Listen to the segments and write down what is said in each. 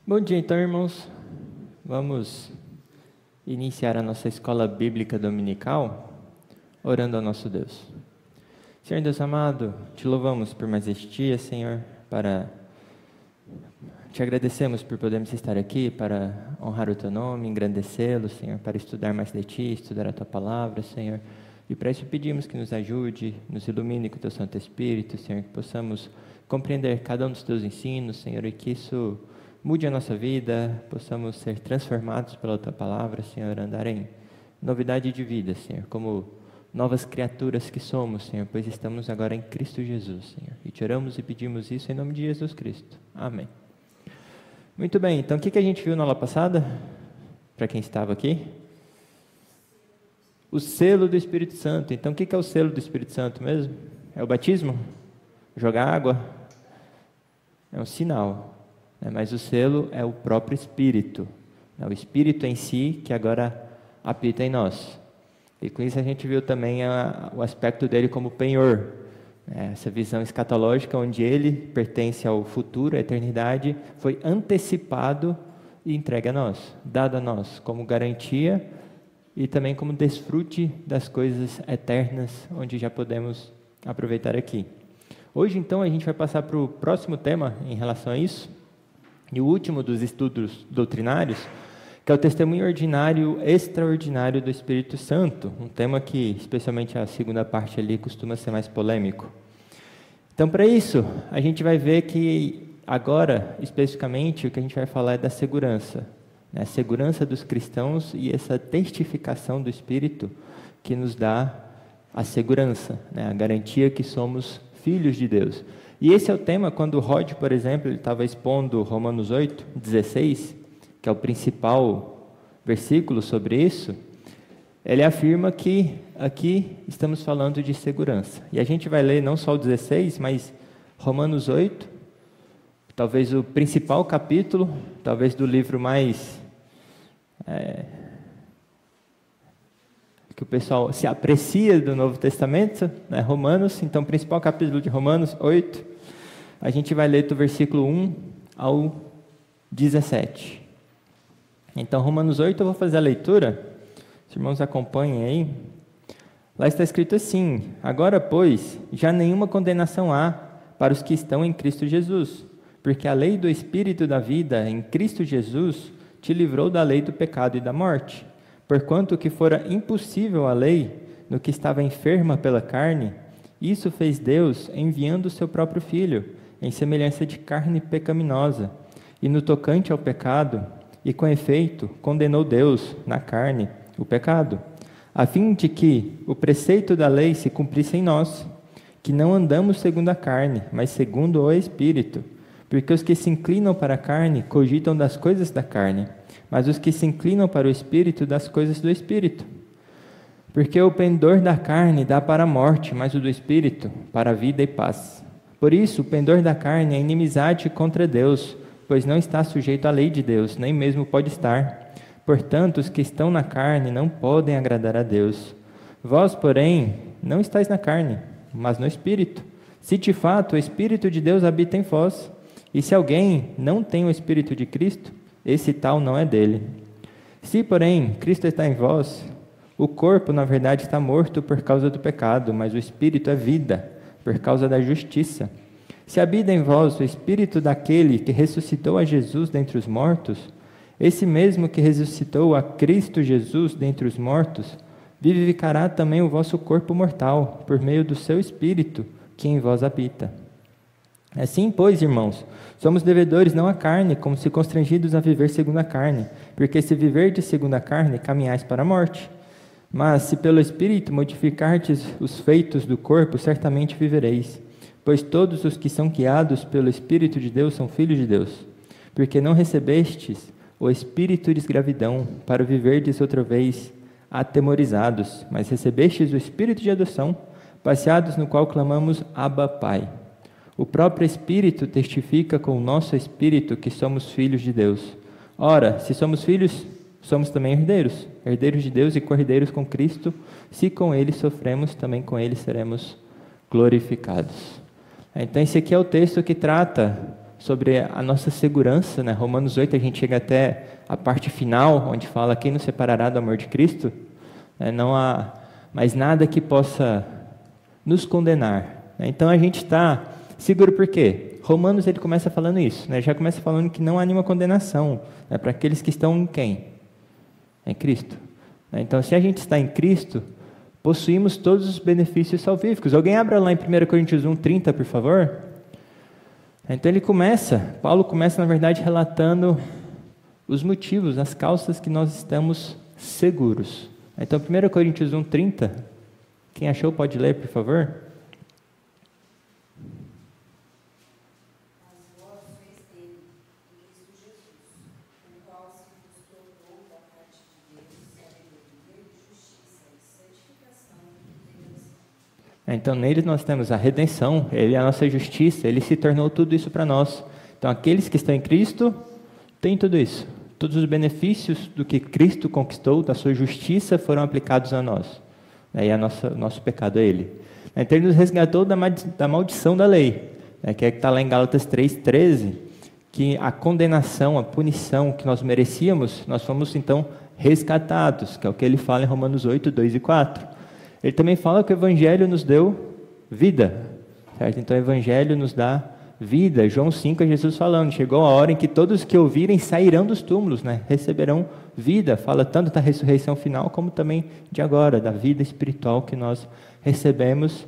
Bom dia, então, irmãos. Vamos iniciar a nossa escola bíblica dominical orando ao nosso Deus. Senhor Deus amado, te louvamos por mais este dia, Senhor, te agradecemos por podermos estar aqui para honrar o teu nome, engrandecê-lo, Senhor, para estudar mais de ti, estudar a tua palavra, Senhor. E para isso pedimos que nos ajude, nos ilumine com o teu Santo Espírito, Senhor, que possamos compreender cada um dos teus ensinos, Senhor, e que isso mude a nossa vida, possamos ser transformados pela tua palavra, Senhor, andar em novidade de vida, Senhor, como novas criaturas que somos, Senhor, pois estamos agora em Cristo Jesus, Senhor. E te oramos e pedimos isso em nome de Jesus Cristo. Amém. Muito bem, então o que a gente viu na aula passada? Para quem estava aqui? O selo do Espírito Santo. Então o que é o selo do Espírito Santo mesmo? É o batismo? Jogar água? É um sinal. Mas o selo é o próprio Espírito, o Espírito em si que agora habita em nós. E com isso a gente viu também o aspecto dele como penhor, essa visão escatológica onde ele pertence ao futuro, à eternidade, foi antecipado e entregue a nós, dado a nós como garantia e também como desfrute das coisas eternas, onde já podemos aproveitar aqui. Hoje então a gente vai passar para o próximo tema em relação a isso, e o último dos estudos doutrinários, que é o testemunho ordinário extraordinário do Espírito Santo, um tema que, especialmente a segunda parte ali, costuma ser mais polêmico. Então, para isso, a gente vai ver que agora, especificamente, o que a gente vai falar é da segurança, a segurança dos cristãos e essa testificação do Espírito que nos dá a segurança, a garantia que somos filhos de Deus. E esse é o tema quando o Rod, por exemplo, ele estava expondo Romanos 8, 16, que é o principal versículo sobre isso, ele afirma que aqui estamos falando de segurança. E a gente vai ler não só o 16, mas Romanos 8, talvez o principal capítulo, talvez do livro mais que o pessoal se aprecia do Novo Testamento, Romanos. Então, o principal capítulo de Romanos 8, a gente vai ler do versículo 1 ao 17. Então, Romanos 8, eu vou fazer a leitura, os irmãos acompanhem aí. Lá está escrito assim: agora, pois, já nenhuma condenação há para os que estão em Cristo Jesus, porque a lei do Espírito da vida em Cristo Jesus te livrou da lei do pecado e da morte. Porquanto que fora impossível a lei, no que estava enferma pela carne, isso fez Deus enviando o seu próprio Filho, em semelhança de carne pecaminosa, e no tocante ao pecado, e com efeito, condenou Deus, na carne, o pecado, a fim de que o preceito da lei se cumprisse em nós, que não andamos segundo a carne, mas segundo o Espírito, porque os que se inclinam para a carne cogitam das coisas da carne, mas os que se inclinam para o Espírito, das coisas do Espírito. Porque o pendor da carne dá para a morte, mas o do Espírito, para a vida e paz. Por isso, o pendor da carne é inimizade contra Deus, pois não está sujeito à lei de Deus, nem mesmo pode estar. Portanto, os que estão na carne não podem agradar a Deus. Vós, porém, não estáis na carne, mas no Espírito, se de fato o Espírito de Deus habita em vós. E se alguém não tem o Espírito de Cristo, esse tal não é dele. Se, porém, Cristo está em vós, o corpo, na verdade, está morto por causa do pecado, mas o Espírito é vida, por causa da justiça. Se habita em vós o Espírito daquele que ressuscitou a Jesus dentre os mortos, esse mesmo que ressuscitou a Cristo Jesus dentre os mortos, vivificará também o vosso corpo mortal, por meio do seu Espírito, que em vós habita. Assim, pois, irmãos, somos devedores não à carne, como se constrangidos a viver segundo a carne, porque se viverdes segundo a carne, caminhais para a morte. Mas, se pelo Espírito modificardes os feitos do corpo, certamente vivereis. Pois todos os que são guiados pelo Espírito de Deus são filhos de Deus. Porque não recebestes o espírito de escravidão, para viverdes outra vez atemorizados, mas recebestes o Espírito de adoção, passeados no qual clamamos, Abba, Pai. O próprio Espírito testifica com o nosso Espírito que somos filhos de Deus. Ora, se somos filhos, somos também herdeiros, herdeiros de Deus e co-herdeiros com Cristo. Se com Ele sofremos, também com Ele seremos glorificados. Então esse aqui é o texto que trata sobre a nossa segurança, né? Romanos 8, a gente chega até a parte final, onde fala: quem nos separará do amor de Cristo? Não há mais nada que possa nos condenar. Então a gente está seguro. Por quê? Romanos, ele começa falando isso, né? Já começa falando que não há nenhuma condenação, né, para aqueles que estão em quem? Em Cristo. Então, se a gente está em Cristo, possuímos todos os benefícios salvíficos. Alguém abra lá em 1 Coríntios 1:30, por favor. Então Paulo começa, na verdade, relatando os motivos, as causas que nós estamos seguros. Então, 1 Coríntios 1:30, quem achou pode ler, por favor. Então, nele nós temos a redenção, ele é a nossa justiça, ele se tornou tudo isso para nós. Então, aqueles que estão em Cristo têm tudo isso. Todos os benefícios do que Cristo conquistou, da sua justiça, foram aplicados a nós. E o nosso pecado é ele. Então, ele nos resgatou da maldição da lei, que é que está lá em Gálatas 3:13, que a condenação, a punição que nós merecíamos, nós fomos então resgatados, que é o que ele fala em Romanos 8:2 e 4. Ele também fala que o Evangelho nos deu vida, certo? Então o Evangelho nos dá vida. João 5 é Jesus falando: chegou a hora em que todos que ouvirem sairão dos túmulos, né? Receberão vida. Fala tanto da ressurreição final, como também de agora, da vida espiritual que nós recebemos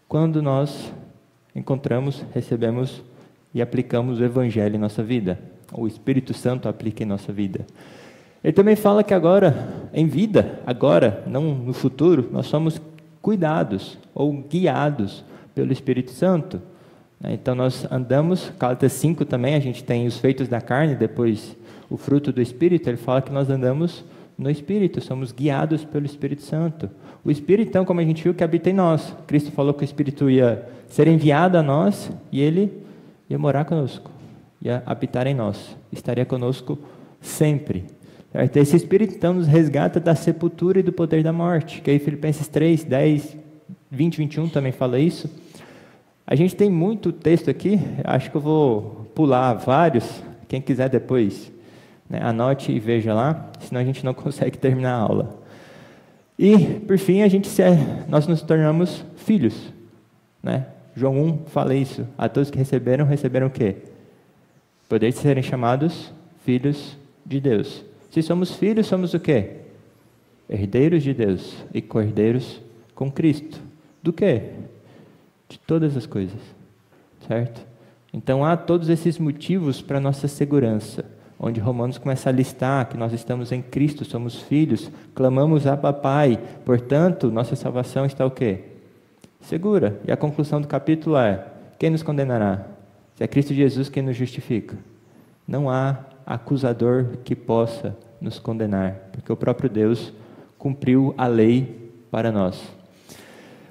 quando nós recebemos e aplicamos o Evangelho em nossa vida. O Espírito Santo aplica em nossa vida. Ele também fala que agora, em vida, agora, não no futuro, nós somos cuidados ou guiados pelo Espírito Santo. Então nós andamos, Gálatas 5 também, a gente tem os feitos da carne, depois o fruto do Espírito. Ele fala que nós andamos no Espírito, somos guiados pelo Espírito Santo. O Espírito, então, como a gente viu, que habita em nós. Cristo falou que o Espírito ia ser enviado a nós e ele ia morar conosco, ia habitar em nós, estaria conosco sempre. Esse Espírito, então, nos resgata da sepultura e do poder da morte, que aí Filipenses 3, 10, 20, 21 também fala isso. A gente tem muito texto aqui, acho que eu vou pular vários, quem quiser depois, né, anote e veja lá, senão a gente não consegue terminar a aula. E, por fim, nós nos tornamos filhos, né? João 1 fala isso: a todos que receberam o quê? Poder de serem chamados filhos de Deus. Se somos filhos, somos o quê? Herdeiros de Deus e co-herdeiros com Cristo. Do quê? De todas as coisas, certo? Então há todos esses motivos para nossa segurança, onde Romanos começa a listar que nós estamos em Cristo, somos filhos, clamamos a Pai, portanto, nossa salvação está o quê? Segura. E a conclusão do capítulo é: quem nos condenará? Se é Cristo Jesus quem nos justifica. Não há acusador que possa nos condenar, porque o próprio Deus cumpriu a lei para nós.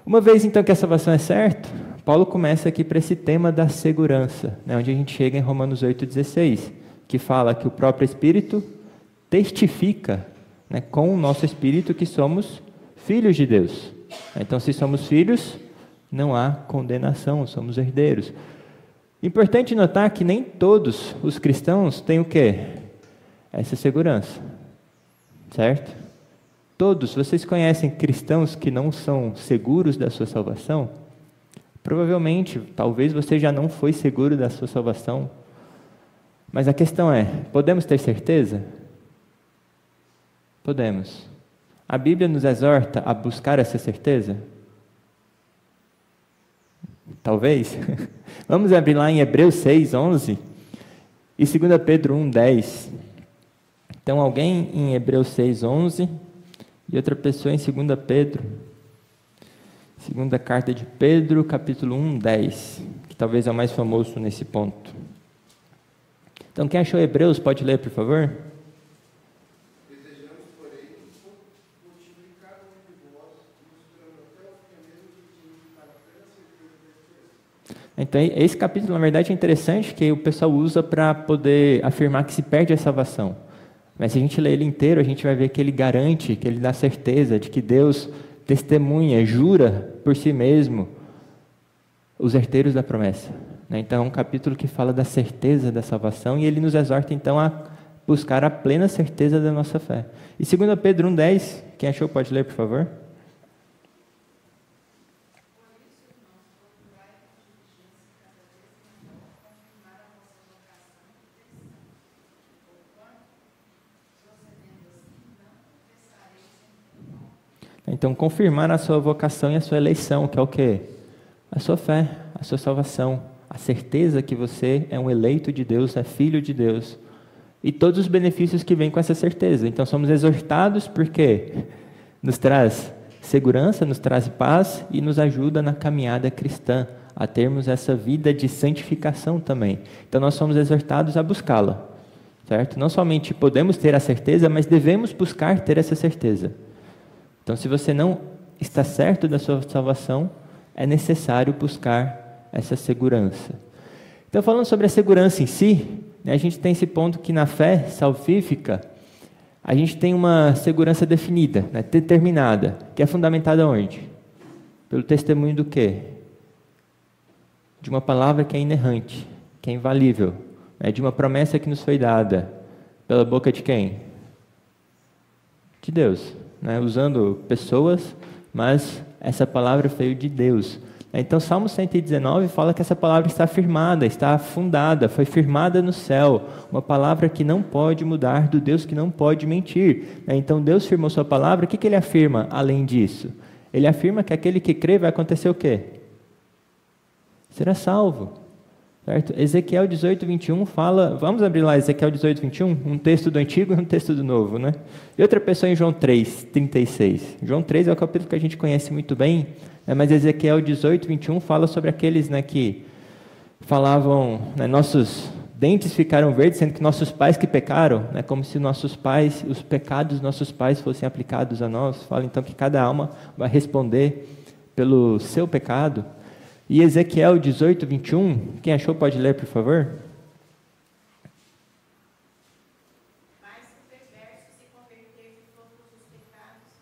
Uma vez então que a salvação é certa, Paulo começa aqui para esse tema da segurança, né, onde a gente chega em Romanos 8,16, que fala que o próprio Espírito testifica, né, com o nosso Espírito que somos filhos de Deus. Então, se somos filhos, não há condenação, somos herdeiros. Importante notar que nem todos os cristãos têm o quê? Essa segurança, certo? Todos, vocês conhecem cristãos que não são seguros da sua salvação? Provavelmente, talvez você já não foi seguro da sua salvação, mas a questão é, podemos ter certeza? Podemos. A Bíblia nos exorta a buscar essa certeza? Talvez. Vamos abrir lá em Hebreus 6:11 e 2 Pedro 1:10. Então, alguém em Hebreus 6:11 e outra pessoa em 2 Pedro. Segunda carta de Pedro, capítulo 1:10, que talvez é o mais famoso nesse ponto. Então, quem achou Hebreus, pode ler, por favor? Desejamos, porém, multiplicar entre vós, mostrando até o fim mesmo para a plena certeza da esperança. Então, esse capítulo, na verdade, é interessante, que o pessoal usa para poder afirmar que se perde a salvação. Mas se a gente ler ele inteiro, a gente vai ver que ele garante, que ele dá certeza de que Deus testemunha, jura por si mesmo os herdeiros da promessa. né? Então é um capítulo que fala da certeza da salvação e ele nos exorta então a buscar a plena certeza da nossa fé. E 2 Pedro 1,10, quem achou pode ler, por favor? Então, confirmar a sua vocação e a sua eleição, que é o quê? A sua fé, a sua salvação, a certeza que você é um eleito de Deus, é filho de Deus, e todos os benefícios que vêm com essa certeza. Então, somos exortados porque nos traz segurança, nos traz paz e nos ajuda na caminhada cristã, a termos essa vida de santificação também. Então, nós somos exortados a buscá-la, certo? Não somente podemos ter a certeza, mas devemos buscar ter essa certeza. Então, se você não está certo da sua salvação, é necessário buscar essa segurança. Então, falando sobre a segurança em si, né, a gente tem esse ponto que na fé salvífica, a gente tem uma segurança definida, né, determinada, que é fundamentada onde? Pelo testemunho do quê? De uma palavra que é inerrante, que é infalível, né, de uma promessa que nos foi dada pela boca de quem? De Deus. Né, usando pessoas, mas essa palavra veio de Deus. Então, Salmo 119 fala que essa palavra está firmada, está fundada, foi firmada no céu, uma palavra que não pode mudar, do Deus que não pode mentir. Então, Deus firmou sua palavra, o que ele afirma além disso? Ele afirma que aquele que crê vai acontecer o quê? Será salvo. Certo? Ezequiel 18, 21 fala, vamos abrir lá Ezequiel 18, 21, um texto do Antigo e um texto do Novo, né? E outra pessoa em João 3, 36. João 3 é o capítulo que a gente conhece muito bem, né? Mas Ezequiel 18, 21 fala sobre aqueles, né, que falavam, né, nossos dentes ficaram verdes, sendo que nossos pais que pecaram, né, como se nossos pais, os pecados dos nossos pais fossem aplicados a nós. Fala então que cada alma vai responder pelo seu pecado. E Ezequiel 18, 21, quem achou pode ler, por favor? Mas o perverso se converter de todos os pecados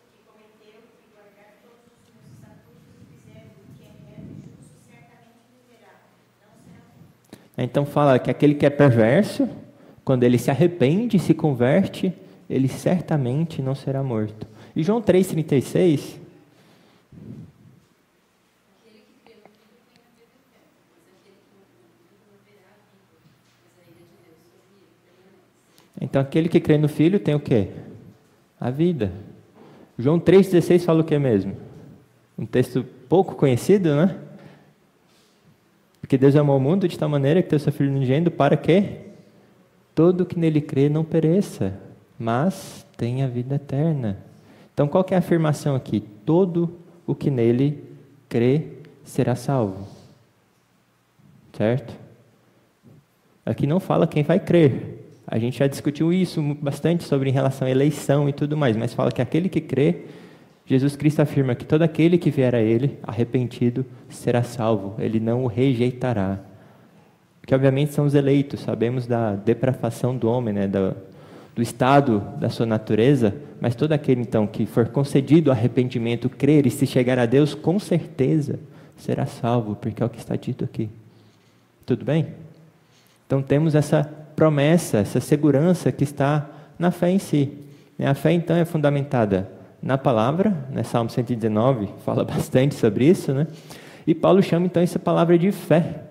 que cometeu e guardar todos os meus estatutos e fizer o que é reto e justo, certamente viverá, não será morto. Então fala que aquele que é perverso, quando ele se arrepende e se converte, ele certamente não será morto. E João 3,36... Então, aquele que crê no Filho tem o quê? A vida. João 3,16 fala o que mesmo? Um texto pouco conhecido, né? Porque Deus amou o mundo de tal maneira que deu seu Filho unigênito para que todo que nele crê não pereça, mas tenha vida eterna. Então, qual que é a afirmação aqui? Todo o que nele crê será salvo. Certo? Aqui não fala quem vai crer. A gente já discutiu isso bastante sobre em relação à eleição e tudo mais, mas fala que aquele que crê, Jesus Cristo afirma que todo aquele que vier a Ele, arrependido, será salvo, Ele não o rejeitará. Que obviamente são os eleitos, sabemos da depravação do homem, né, do estado da sua natureza, mas todo aquele então que for concedido arrependimento, crer e se chegar a Deus, com certeza será salvo, porque é o que está dito aqui. Tudo bem? Então temos essa promessa, essa segurança que está na fé em si. A fé, então, é fundamentada na palavra, né? Salmo 119 fala bastante sobre isso, né? E Paulo chama, então, essa palavra de fé,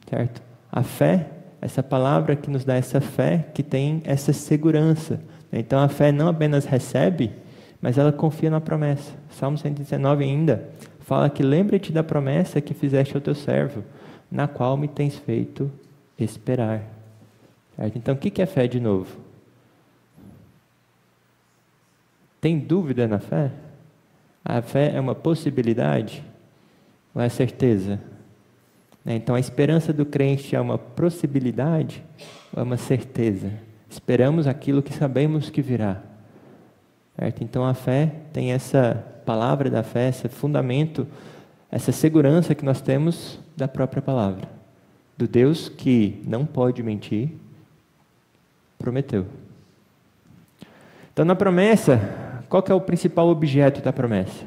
certo? A fé, essa palavra que nos dá essa fé, que tem essa segurança. Então, a fé não apenas recebe, mas ela confia na promessa. Salmo 119 ainda fala que lembra-te da promessa que fizeste ao teu servo, na qual me tens feito esperar. Certo? Então, o que é fé de novo? Tem dúvida na fé? A fé é uma possibilidade ou é certeza? Então, a esperança do crente é uma possibilidade ou é uma certeza? Esperamos aquilo que sabemos que virá. Certo? Então, a fé tem essa palavra da fé, esse fundamento, essa segurança que nós temos da própria palavra. Do Deus que não pode mentir, prometeu. Então, na promessa, qual que é o principal objeto da promessa?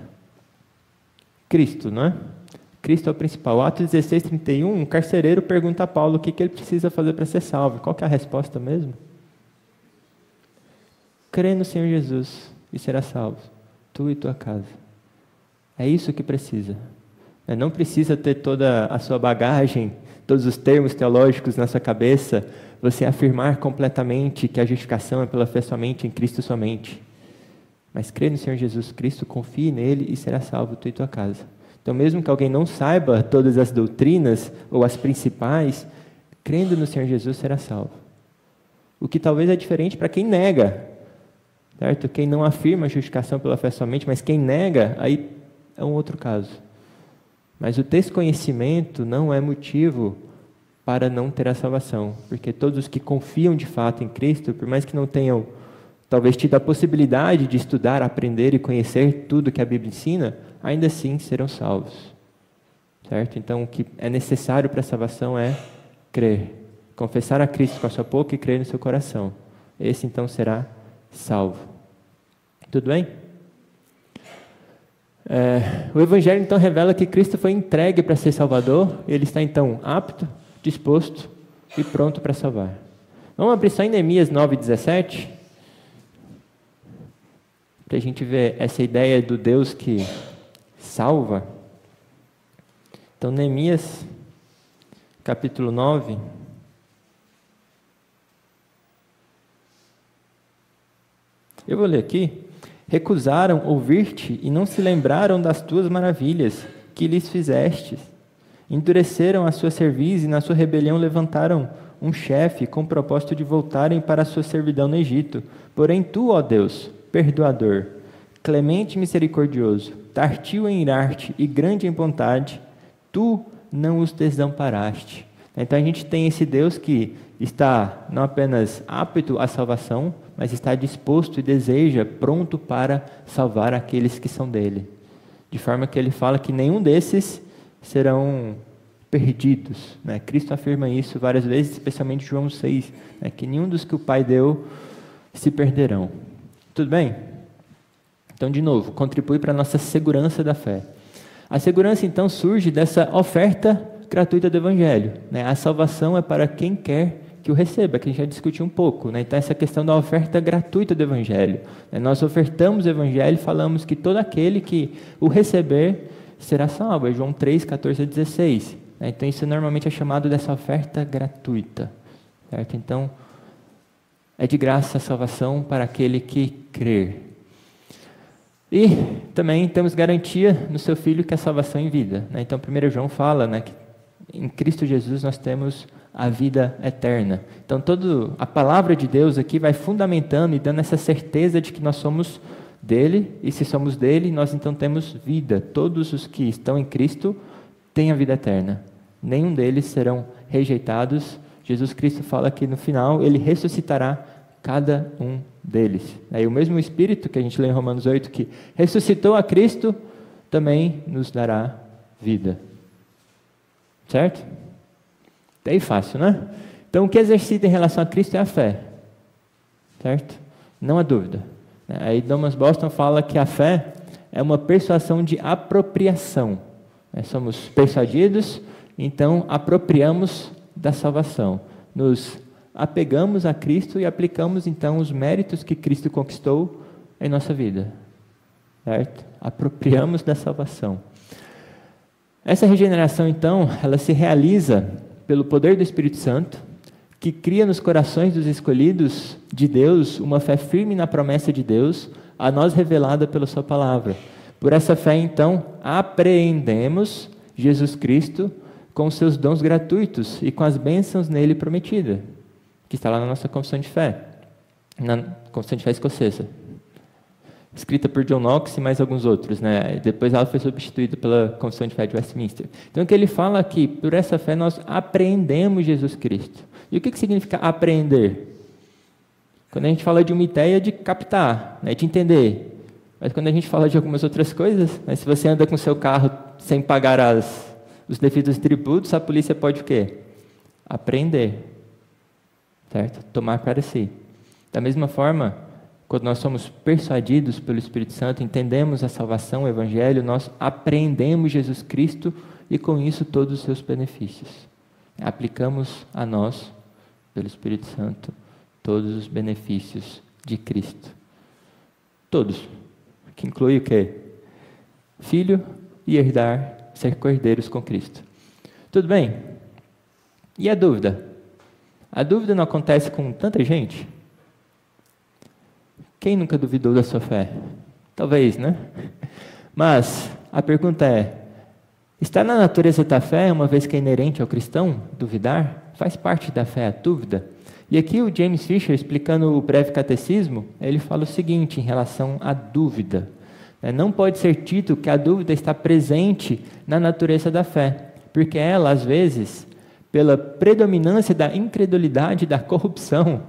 Cristo, não é? Cristo é o principal. Atos 16, 31, um carcereiro pergunta a Paulo o que ele precisa fazer para ser salvo. Qual que é a resposta mesmo? Crê no Senhor Jesus e será salvo, tu e tua casa. É isso que precisa. Não precisa ter toda a sua bagagem, todos os termos teológicos na sua cabeça, você afirmar completamente que a justificação é pela fé somente em Cristo somente. Mas crê no Senhor Jesus Cristo, confie nele e será salvo tu e tua casa. Então, mesmo que alguém não saiba todas as doutrinas ou as principais, crendo no Senhor Jesus será salvo. O que talvez é diferente para quem nega, certo? Quem não afirma a justificação pela fé somente, mas quem nega, aí é um outro caso. Mas o desconhecimento não é motivo para não ter a salvação, porque todos os que confiam de fato em Cristo, por mais que não tenham talvez tido a possibilidade de estudar, aprender e conhecer tudo que a Bíblia ensina, ainda assim serão salvos, certo? Então, o que é necessário para a salvação é crer, confessar a Cristo com a sua boca e crer no seu coração. Esse, então, será salvo. Tudo bem? O Evangelho, então, revela que Cristo foi entregue para ser Salvador, ele está, então, apto, disposto e pronto para salvar. Vamos abrir só em Neemias 9:17, para a gente ver essa ideia do Deus que salva. Então, Neemias, capítulo 9. Eu vou ler aqui. Recusaram ouvir-te e não se lembraram das tuas maravilhas que lhes fizestes. Endureceram a sua cerviz e na sua rebelião levantaram um chefe com o propósito de voltarem para a sua servidão no Egito. Porém tu, ó Deus, perdoador, clemente e misericordioso, tardio em irar-te e grande em bondade, tu não os desamparaste. Então a gente tem esse Deus que está não apenas apto à salvação, mas está disposto e deseja, pronto para salvar aqueles que são dele. De forma que ele fala que nenhum desses serão perdidos. Cristo afirma isso várias vezes, especialmente João 6, que nenhum dos que o Pai deu se perderão. Tudo bem? Então, de novo, contribui para a nossa segurança da fé. A segurança, então, surge dessa oferta gratuita do Evangelho. A salvação é para quem quer que o receba, que a gente já discutiu um pouco. Então, essa questão da oferta gratuita do Evangelho. Nós ofertamos o Evangelho e falamos que todo aquele que o receber será salvo. É João 3, 14 a 16. Então, isso normalmente é chamado dessa oferta gratuita. Certo? Então, é de graça a salvação para aquele que crer. E também temos garantia no seu Filho que é a salvação em vida. Então, 1 João fala que em Cristo Jesus nós temos a vida eterna. Então, toda a palavra de Deus aqui vai fundamentando e dando essa certeza de que nós somos dele, e se somos dele, nós então temos vida. Todos os que estão em Cristo têm a vida eterna. Nenhum deles serão rejeitados. Jesus Cristo fala que no final ele ressuscitará cada um deles. Aí o mesmo Espírito que a gente lê em Romanos 8, que ressuscitou a Cristo, também nos dará vida. Certo? Daí fácil, né? Então, o que exercita em relação a Cristo é a fé. Certo? Não há dúvida. Aí Thomas Boston fala que a fé é uma persuasão de apropriação. Somos persuadidos, então apropriamos da salvação. Nos apegamos a Cristo e aplicamos então os méritos que Cristo conquistou em nossa vida. Certo? Apropriamos da salvação. Essa regeneração, então, ela se realiza pelo poder do Espírito Santo, que cria nos corações dos escolhidos de Deus uma fé firme na promessa de Deus, a nós revelada pela sua palavra. Por essa fé, então, apreendemos Jesus Cristo com os seus dons gratuitos e com as bênçãos nele prometidas, que está lá na nossa Confissão de Fé, na Confissão de Fé escocesa, escrita por John Knox e mais alguns outros. Depois ela foi substituída pela Confissão de Fé de Westminster. Então, o que ele fala aqui, por essa fé nós apreendemos Jesus Cristo. E o que significa apreender? Quando a gente fala de uma ideia, de captar, de entender. Mas quando a gente fala de algumas outras coisas, se você anda com seu carro sem pagar os devidos tributos, a polícia pode o quê? Apreender. Certo? Tomar para si. Da mesma forma, quando nós somos persuadidos pelo Espírito Santo, entendemos a salvação, o Evangelho, nós apreendemos Jesus Cristo e com isso todos os seus benefícios. Aplicamos a nós, pelo Espírito Santo, todos os benefícios de Cristo. Todos. Que inclui o quê? Filho e herdar, ser co-herdeiros com Cristo. Tudo bem? E a dúvida? A dúvida não acontece com tanta gente? Quem nunca duvidou da sua fé? Talvez, né? Mas a pergunta é, está na natureza da fé, uma vez que é inerente ao cristão, duvidar? Faz parte da fé a dúvida? E aqui o James Fisher, explicando o breve catecismo, ele fala o seguinte em relação à dúvida. Não pode ser dito que a dúvida está presente na natureza da fé, porque ela, às vezes, pela predominância da incredulidade e da corrupção,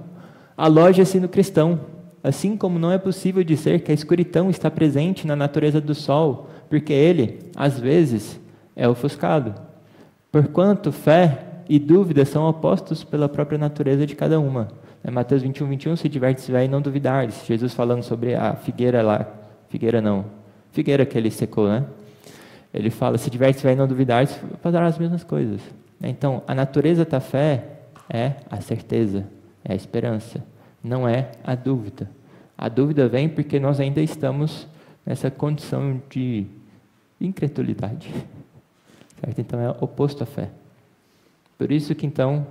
aloja-se no cristão, assim como não é possível dizer que a escuridão está presente na natureza do sol, porque ele, às vezes, é ofuscado. Porquanto fé e dúvida são opostos pela própria natureza de cada uma. Mateus 21, 21, se diverte e não duvidares. Jesus falando sobre a figueira lá. Figueira que ele secou, né? Ele fala, se diverte e não duvidares, fará as mesmas coisas. Então, a natureza da fé é a certeza, é a esperança, não é a dúvida. A dúvida vem porque nós ainda estamos nessa condição de incredulidade. Certo? Então, é oposto à fé. Por isso que, então,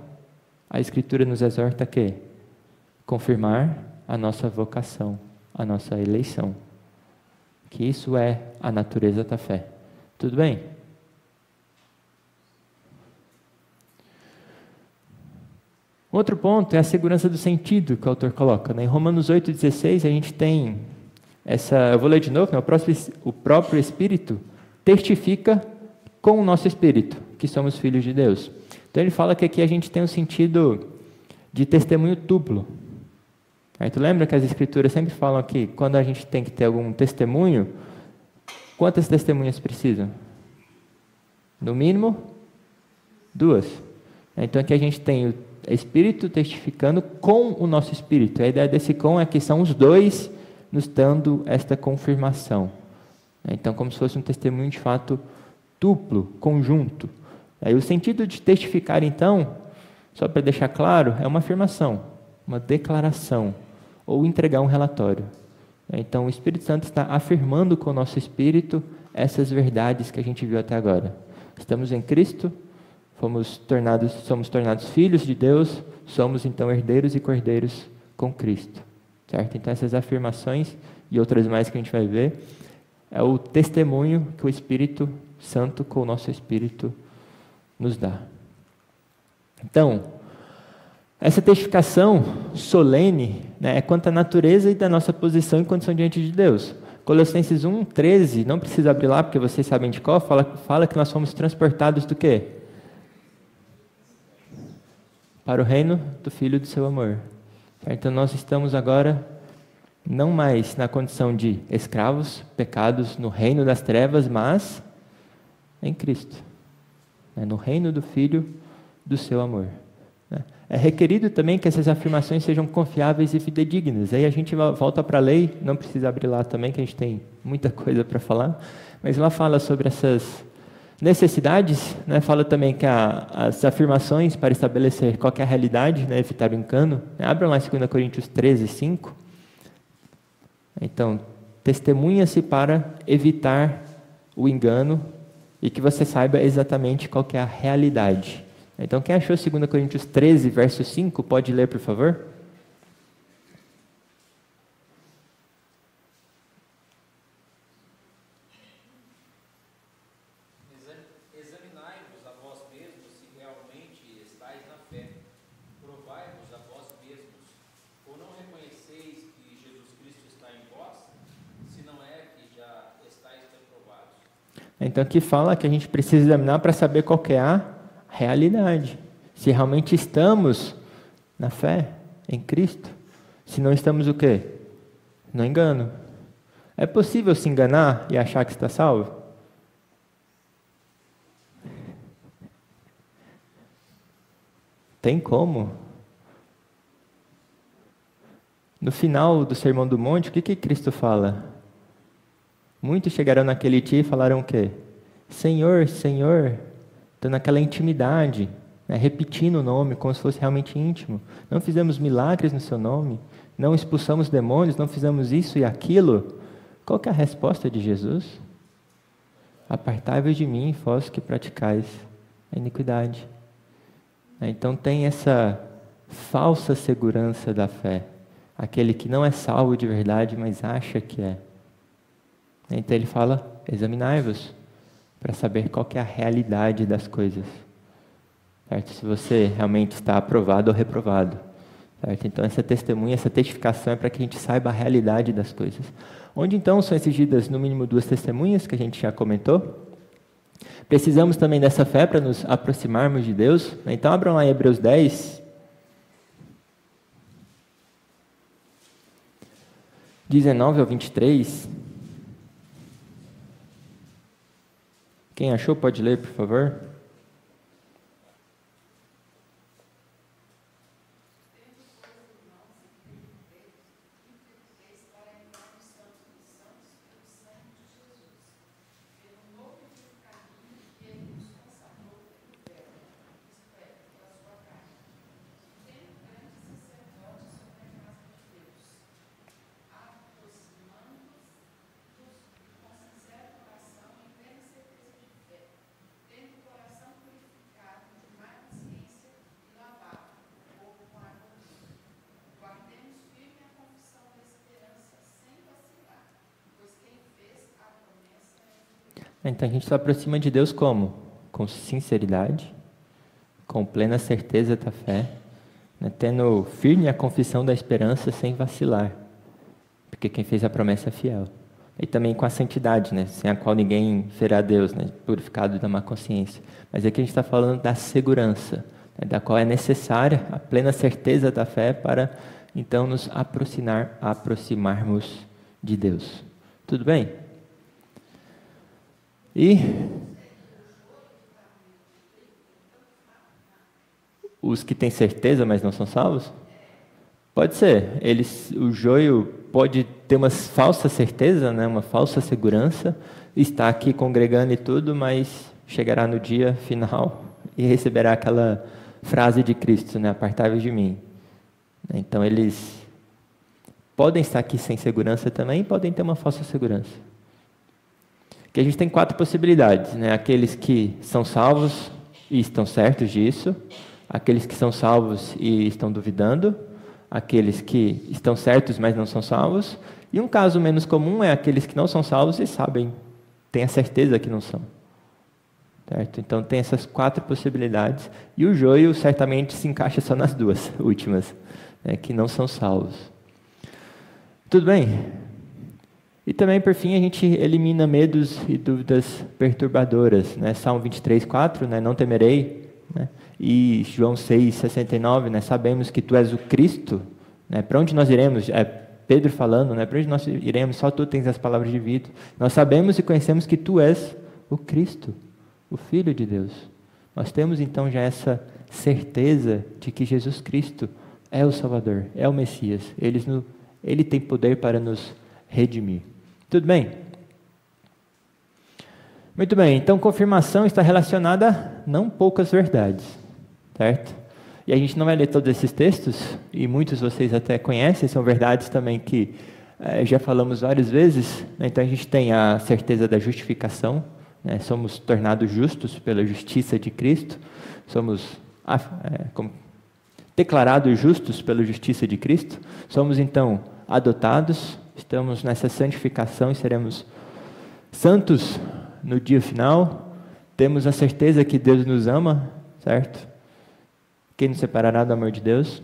a Escritura nos exorta a quê? Confirmar a nossa vocação, a nossa eleição. Que isso é a natureza da fé. Tudo bem? Outro ponto é a segurança do sentido que o autor coloca. Em Romanos 8,16 a gente tem eu vou ler de novo, o próprio Espírito testifica com o nosso Espírito que somos filhos de Deus. Então ele fala que aqui a gente tem um sentido de testemunho duplo. Aí tu lembra que as Escrituras sempre falam que quando a gente tem que ter algum testemunho, quantas testemunhas precisam? No mínimo, 2. Então aqui a gente tem o Espírito testificando com o nosso Espírito. A ideia desse com é que são os dois nos dando esta confirmação. Então, como se fosse um testemunho de fato duplo, conjunto. Aí o sentido de testificar, então, só para deixar claro, é uma afirmação, uma declaração, ou entregar um relatório. Então, o Espírito Santo está afirmando com o nosso espírito essas verdades que a gente viu até agora. Estamos em Cristo, somos tornados filhos de Deus, somos então herdeiros e cordeiros com Cristo. Certo? Então, essas afirmações e outras mais que a gente vai ver, é o testemunho que o Espírito Santo com o nosso espírito nos dá. Então, essa testificação solene, né, é quanto à natureza e da nossa posição e condição diante de Deus. Colossenses 1,13, não precisa abrir lá, porque vocês sabem de qual, fala que nós fomos transportados do quê? Para o reino do Filho do seu amor. Então nós estamos agora não mais na condição de escravos, pecados, no reino das trevas, mas em Cristo, né, no reino do Filho do seu amor. É requerido também que essas afirmações sejam confiáveis e fidedignas. Aí a gente volta para a lei, não precisa abrir lá também, que a gente tem muita coisa para falar, mas lá fala sobre essas necessidades, né? Fala também que as afirmações para estabelecer qual que é a realidade, né? Evitar o engano. Abram lá 2 Coríntios 13, 5. Então, testemunha-se para evitar o engano e que você saiba exatamente qual que é a realidade. Então, quem achou 2 Coríntios 13, verso 5, pode ler, por favor? Examinai-vos a vós mesmos se realmente estáis na fé. Provai-vos a vós mesmos. Ou não reconheceis que Jesus Cristo está em vós, se não é que já estáis reprovados? Então, aqui fala que a gente precisa examinar para saber qual que é a realidade, se realmente estamos na fé, em Cristo, se não estamos o quê? No engano. É possível se enganar e achar que está salvo? Tem como? No final do Sermão do Monte, o que Cristo fala? Muitos chegarão naquele dia e falaram o quê? Senhor, Senhor, dando aquela intimidade, né? Repetindo o nome como se fosse realmente íntimo. Não fizemos milagres no seu nome, não expulsamos demônios, não fizemos isso e aquilo. Qual que é a resposta de Jesus? Apartai-vos de mim, vós que praticais a iniquidade. Então tem essa falsa segurança da fé. Aquele que não é salvo de verdade, mas acha que é. Então ele fala, examinai-vos, para saber qual que é a realidade das coisas. Certo? Se você realmente está aprovado ou reprovado. Certo? Então essa testemunha, essa testificação é para que a gente saiba a realidade das coisas. Onde então são exigidas no mínimo 2 testemunhas, que a gente já comentou. Precisamos também dessa fé para nos aproximarmos de Deus. Então abram lá em Hebreus 10. 19 ao 23. Quem achou pode ler, por favor. Então a gente se aproxima de Deus como? Com sinceridade, com plena certeza da fé, né? Tendo firme a confissão da esperança sem vacilar, porque quem fez a promessa é fiel. E também com a santidade, né? Sem a qual ninguém verá Deus, né? Purificado da má consciência. Mas aqui a gente está falando da segurança, né? Da qual é necessária a plena certeza da fé para então nos aproximarmos de Deus. Tudo bem? E os que têm certeza, mas não são salvos? Pode ser. O joio pode ter uma falsa certeza, né? Uma falsa segurança, está aqui congregando e tudo, mas chegará no dia final e receberá aquela frase de Cristo, né? Apartai-vos de mim. Então eles podem estar aqui sem segurança também e podem ter uma falsa segurança. Que a gente tem 4 possibilidades, né? Aqueles que são salvos e estão certos disso, aqueles que são salvos e estão duvidando, aqueles que estão certos, mas não são salvos, e um caso menos comum é aqueles que não são salvos e sabem, têm a certeza que não são. Certo? Então tem essas 4 possibilidades, e o joio certamente se encaixa só nas 2 últimas, né? Que não são salvos. Tudo bem? E também, por fim, a gente elimina medos e dúvidas perturbadoras, né? Salmo 23, 4, né? Não temerei, né? E João 6, 69, né? Sabemos que tu és o Cristo, né? Para onde nós iremos? É Pedro falando, né? Para onde nós iremos? Só tu tens as palavras de vida. Nós sabemos e conhecemos que tu és o Cristo, o Filho de Deus. Nós temos então já essa certeza de que Jesus Cristo é o Salvador, é o Messias. Ele tem poder para nos redimir. Tudo bem? Muito bem, então confirmação está relacionada a não poucas verdades, certo? E a gente não vai ler todos esses textos, e muitos de vocês até conhecem, são verdades também que já falamos várias vezes, né? Então a gente tem a certeza da justificação, né? Somos tornados justos pela justiça de Cristo, somos declarados justos pela justiça de Cristo, somos então adotados, estamos nessa santificação e seremos santos no dia final. Temos a certeza que Deus nos ama, certo? Quem nos separará do amor de Deus?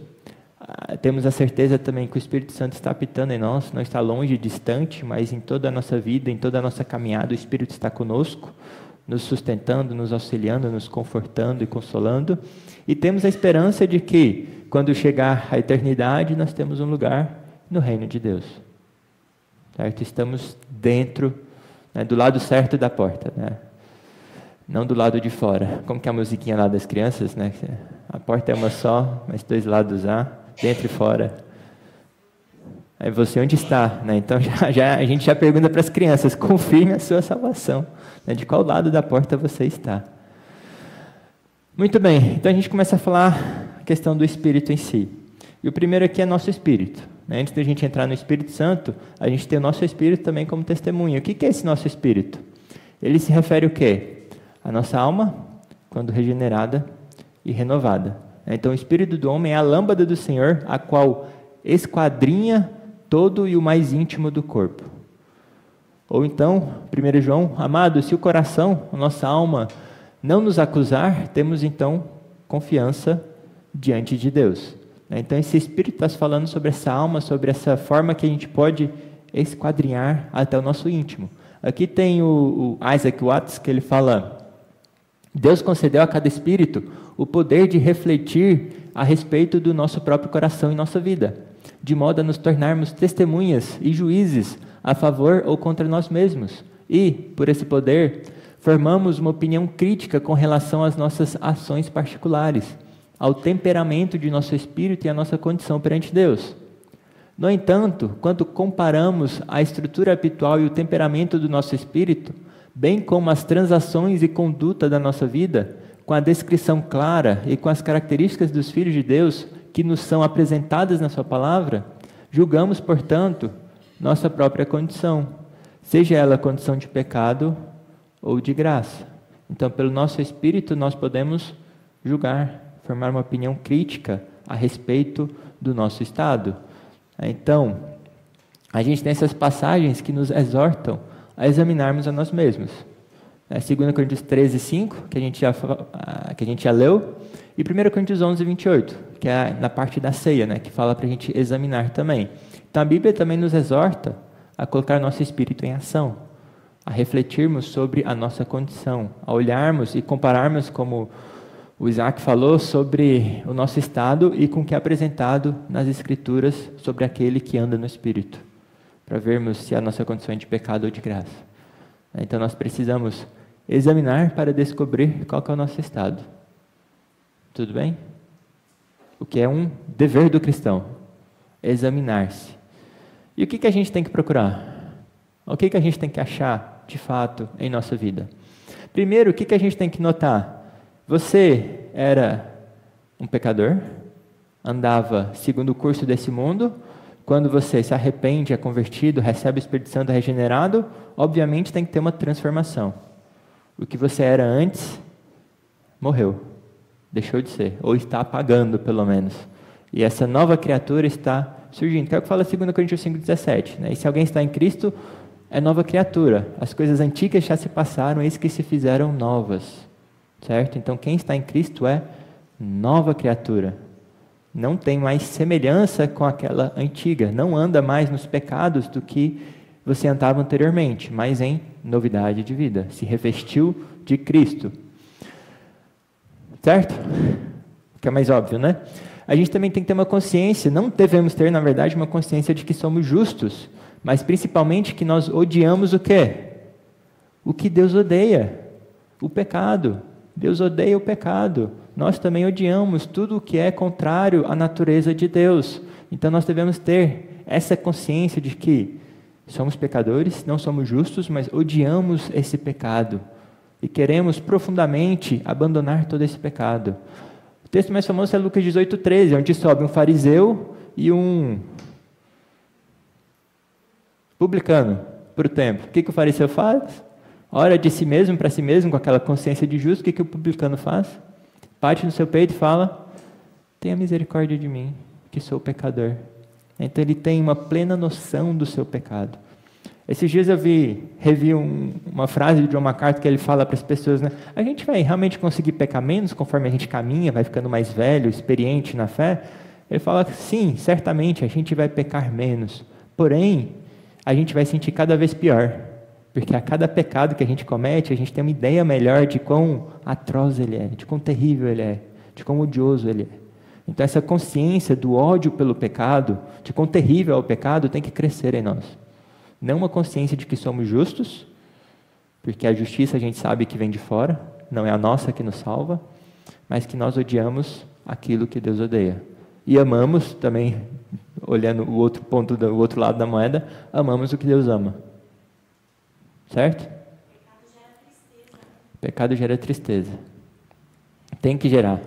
Temos a certeza também que o Espírito Santo está habitando em nós, não está longe, distante, mas em toda a nossa vida, em toda a nossa caminhada, o Espírito está conosco, nos sustentando, nos auxiliando, nos confortando e consolando. E temos a esperança de que, quando chegar a eternidade, nós temos um lugar no reino de Deus. Certo? Estamos dentro, né, do lado certo da porta, né? Não do lado de fora. Como que é a musiquinha lá das crianças, né? A porta é uma só, mas 2 lados há, dentro e fora. Aí você onde está? Né? Então a gente já pergunta para as crianças, confirme a sua salvação. Né? De qual lado da porta você está? Muito bem, então a gente começa a falar a questão do Espírito em si. E o primeiro aqui é nosso Espírito. Né? Antes da gente entrar no Espírito Santo, a gente tem o nosso Espírito também como testemunha. O que é esse nosso Espírito? Ele se refere ao quê? A nossa alma, quando regenerada e renovada. Então o Espírito do homem é a lâmpada do Senhor, a qual esquadrinha todo e o mais íntimo do corpo. Ou então, 1 João, amado, se o coração, a nossa alma, não nos acusar, temos então confiança diante de Deus. Então esse Espírito está falando sobre essa alma, sobre essa forma que a gente pode esquadrinhar até o nosso íntimo. Aqui tem o Isaac Watts, que ele fala: Deus concedeu a cada espírito o poder de refletir a respeito do nosso próprio coração e nossa vida, de modo a nos tornarmos testemunhas e juízes a favor ou contra nós mesmos. E, por esse poder, formamos uma opinião crítica com relação às nossas ações particulares, ao temperamento de nosso espírito e à nossa condição perante Deus. No entanto, quando comparamos a estrutura habitual e o temperamento do nosso espírito, bem como as transações e conduta da nossa vida, com a descrição clara e com as características dos filhos de Deus que nos são apresentadas na sua palavra, julgamos, portanto, nossa própria condição, seja ela condição de pecado ou de graça. Então, pelo nosso espírito, nós podemos julgar, formar uma opinião crítica a respeito do nosso estado. Então, a gente tem essas passagens que nos exortam a examinarmos a nós mesmos. 2 Coríntios 13, 5, que a gente já leu, e 1 Coríntios 11, 28, que é na parte da ceia, né, que fala para a gente examinar também. Então, a Bíblia também nos exorta a colocar nosso espírito em ação, a refletirmos sobre a nossa condição, a olharmos e compararmos, como o Isaac falou, sobre o nosso estado e com o que é apresentado nas Escrituras sobre aquele que anda no Espírito, para vermos se a nossa condição é de pecado ou de graça. Então, nós precisamos examinar para descobrir qual que é o nosso estado. Tudo bem? O que é um dever do cristão, examinar-se. E o que a gente tem que procurar? O que a gente tem que achar, de fato, em nossa vida? Primeiro, o que a gente tem que notar? Você era um pecador, andava segundo o curso desse mundo. Quando você se arrepende, é convertido, recebe o Espírito Santo regenerado, obviamente tem que ter uma transformação. O que você era antes, morreu, deixou de ser, ou está apagando pelo menos. E essa nova criatura está surgindo, que é o que fala 2 Coríntios 5,17. Né? E se alguém está em Cristo, é nova criatura. As coisas antigas já se passaram, eis que se fizeram novas. Certo? Então quem está em Cristo é nova criatura. Não tem mais semelhança com aquela antiga, não anda mais nos pecados do que você andava anteriormente, mas em novidade de vida, se revestiu de Cristo. Certo? Que é mais óbvio, né? A gente também tem que ter uma consciência, não devemos ter, na verdade, uma consciência de que somos justos, mas principalmente que nós odiamos o quê? O que Deus odeia, o pecado. Deus odeia o pecado. Nós também odiamos tudo o que é contrário à natureza de Deus. Então nós devemos ter essa consciência de que somos pecadores, não somos justos, mas odiamos esse pecado. E queremos profundamente abandonar todo esse pecado. O texto mais famoso é Lucas 18:13, onde sobe um fariseu e um publicano para o templo. O que o fariseu faz? Ora de si mesmo para si mesmo, com aquela consciência de justo. O que o publicano faz? Bate no seu peito e fala: tenha misericórdia de mim, que sou pecador. Então ele tem uma plena noção do seu pecado. Esses dias eu revi uma frase de John MacArthur que ele fala para as pessoas, né? A gente vai realmente conseguir pecar menos conforme a gente caminha, vai ficando mais velho, experiente na fé? Ele fala: sim, certamente a gente vai pecar menos, porém a gente vai sentir cada vez pior, porque a cada pecado que a gente comete, a gente tem uma ideia melhor de quão atroz ele é, de quão terrível ele é, de quão odioso ele é. Então essa consciência do ódio pelo pecado, de quão terrível é o pecado, tem que crescer em nós. Não uma consciência de que somos justos, porque a justiça a gente sabe que vem de fora, não é a nossa que nos salva, mas que nós odiamos aquilo que Deus odeia. E amamos também, olhando o outro ponto, o outro lado da moeda, amamos o que Deus ama. Certo? Pecado gera tristeza. Tem que gerar.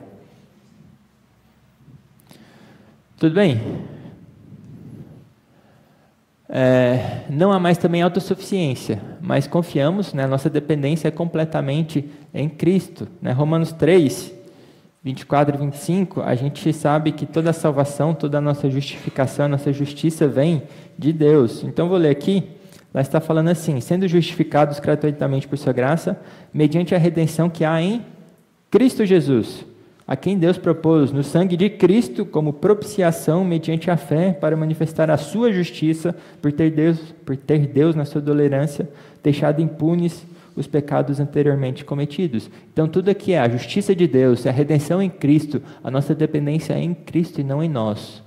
Tudo bem? Não há mais também autossuficiência, mas confiamos, né, nossa dependência é completamente em Cristo. Né? Romanos 3, 24 e 25, a gente sabe que toda a salvação, toda a nossa justificação, a nossa justiça vem de Deus. Então, vou ler aqui, lá está falando assim, sendo justificados gratuitamente por sua graça, mediante a redenção que há em Cristo Jesus, a quem Deus propôs no sangue de Cristo como propiciação mediante a fé para manifestar a sua justiça por ter Deus na sua tolerância deixado impunes os pecados anteriormente cometidos. Então tudo aqui é a justiça de Deus, é a redenção em Cristo, a nossa dependência é em Cristo e não em nós.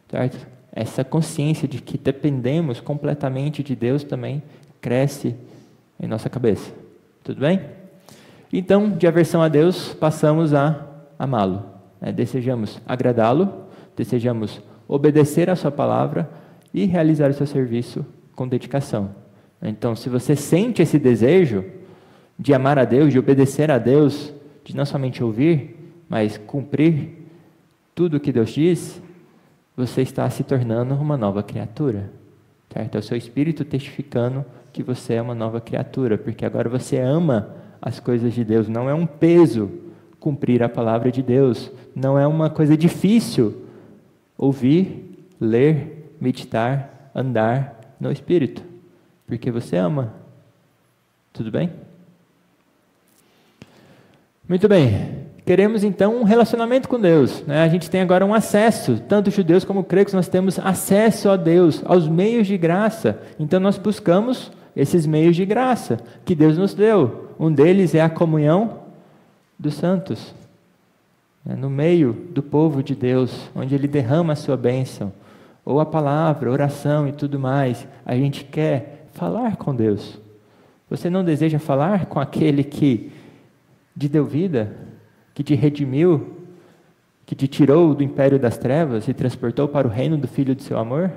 Certo? Essa consciência de que dependemos completamente de Deus também cresce em nossa cabeça. Tudo bem? Então, de aversão a Deus, passamos a amá-lo. Desejamos agradá-lo, desejamos obedecer a sua palavra e realizar o seu serviço com dedicação. Então, se você sente esse desejo de amar a Deus, de obedecer a Deus, de não somente ouvir, mas cumprir tudo o que Deus diz, você está se tornando uma nova criatura. Certo? É o seu espírito testificando que você é uma nova criatura, porque agora você ama as coisas de Deus. Não é um peso cumprir a palavra de Deus, não é uma coisa difícil ouvir, ler, meditar, andar no Espírito, porque você ama. Tudo bem? Muito bem. Queremos então um relacionamento com Deus, né? A gente tem agora um acesso, tanto judeus como gregos, nós temos acesso a Deus, aos meios de graça. Então nós buscamos esses meios de graça que Deus nos deu. Um deles é a comunhão dos santos, no meio do povo de Deus, onde Ele derrama a sua bênção, ou a palavra, oração e tudo mais. A gente quer falar com Deus. Você não deseja falar com aquele que te deu vida, que te redimiu, que te tirou do império das trevas e transportou para o reino do Filho do seu amor?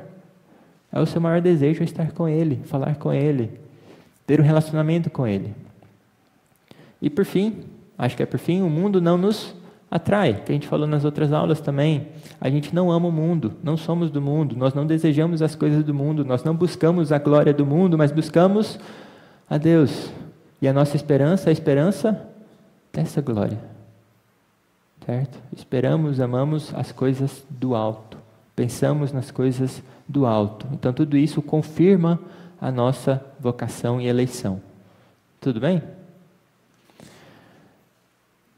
É o seu maior desejo estar com Ele, falar com Ele, ter um relacionamento com Ele. E por fim, acho que por fim, o mundo não nos atrai, que a gente falou nas outras aulas também. A gente não ama o mundo, não somos do mundo, nós não desejamos as coisas do mundo, nós não buscamos a glória do mundo, mas buscamos a Deus. E a nossa esperança é a esperança dessa glória. Certo? Esperamos, amamos as coisas do alto, pensamos nas coisas do alto. Então tudo isso confirma a nossa vocação e eleição. Tudo bem?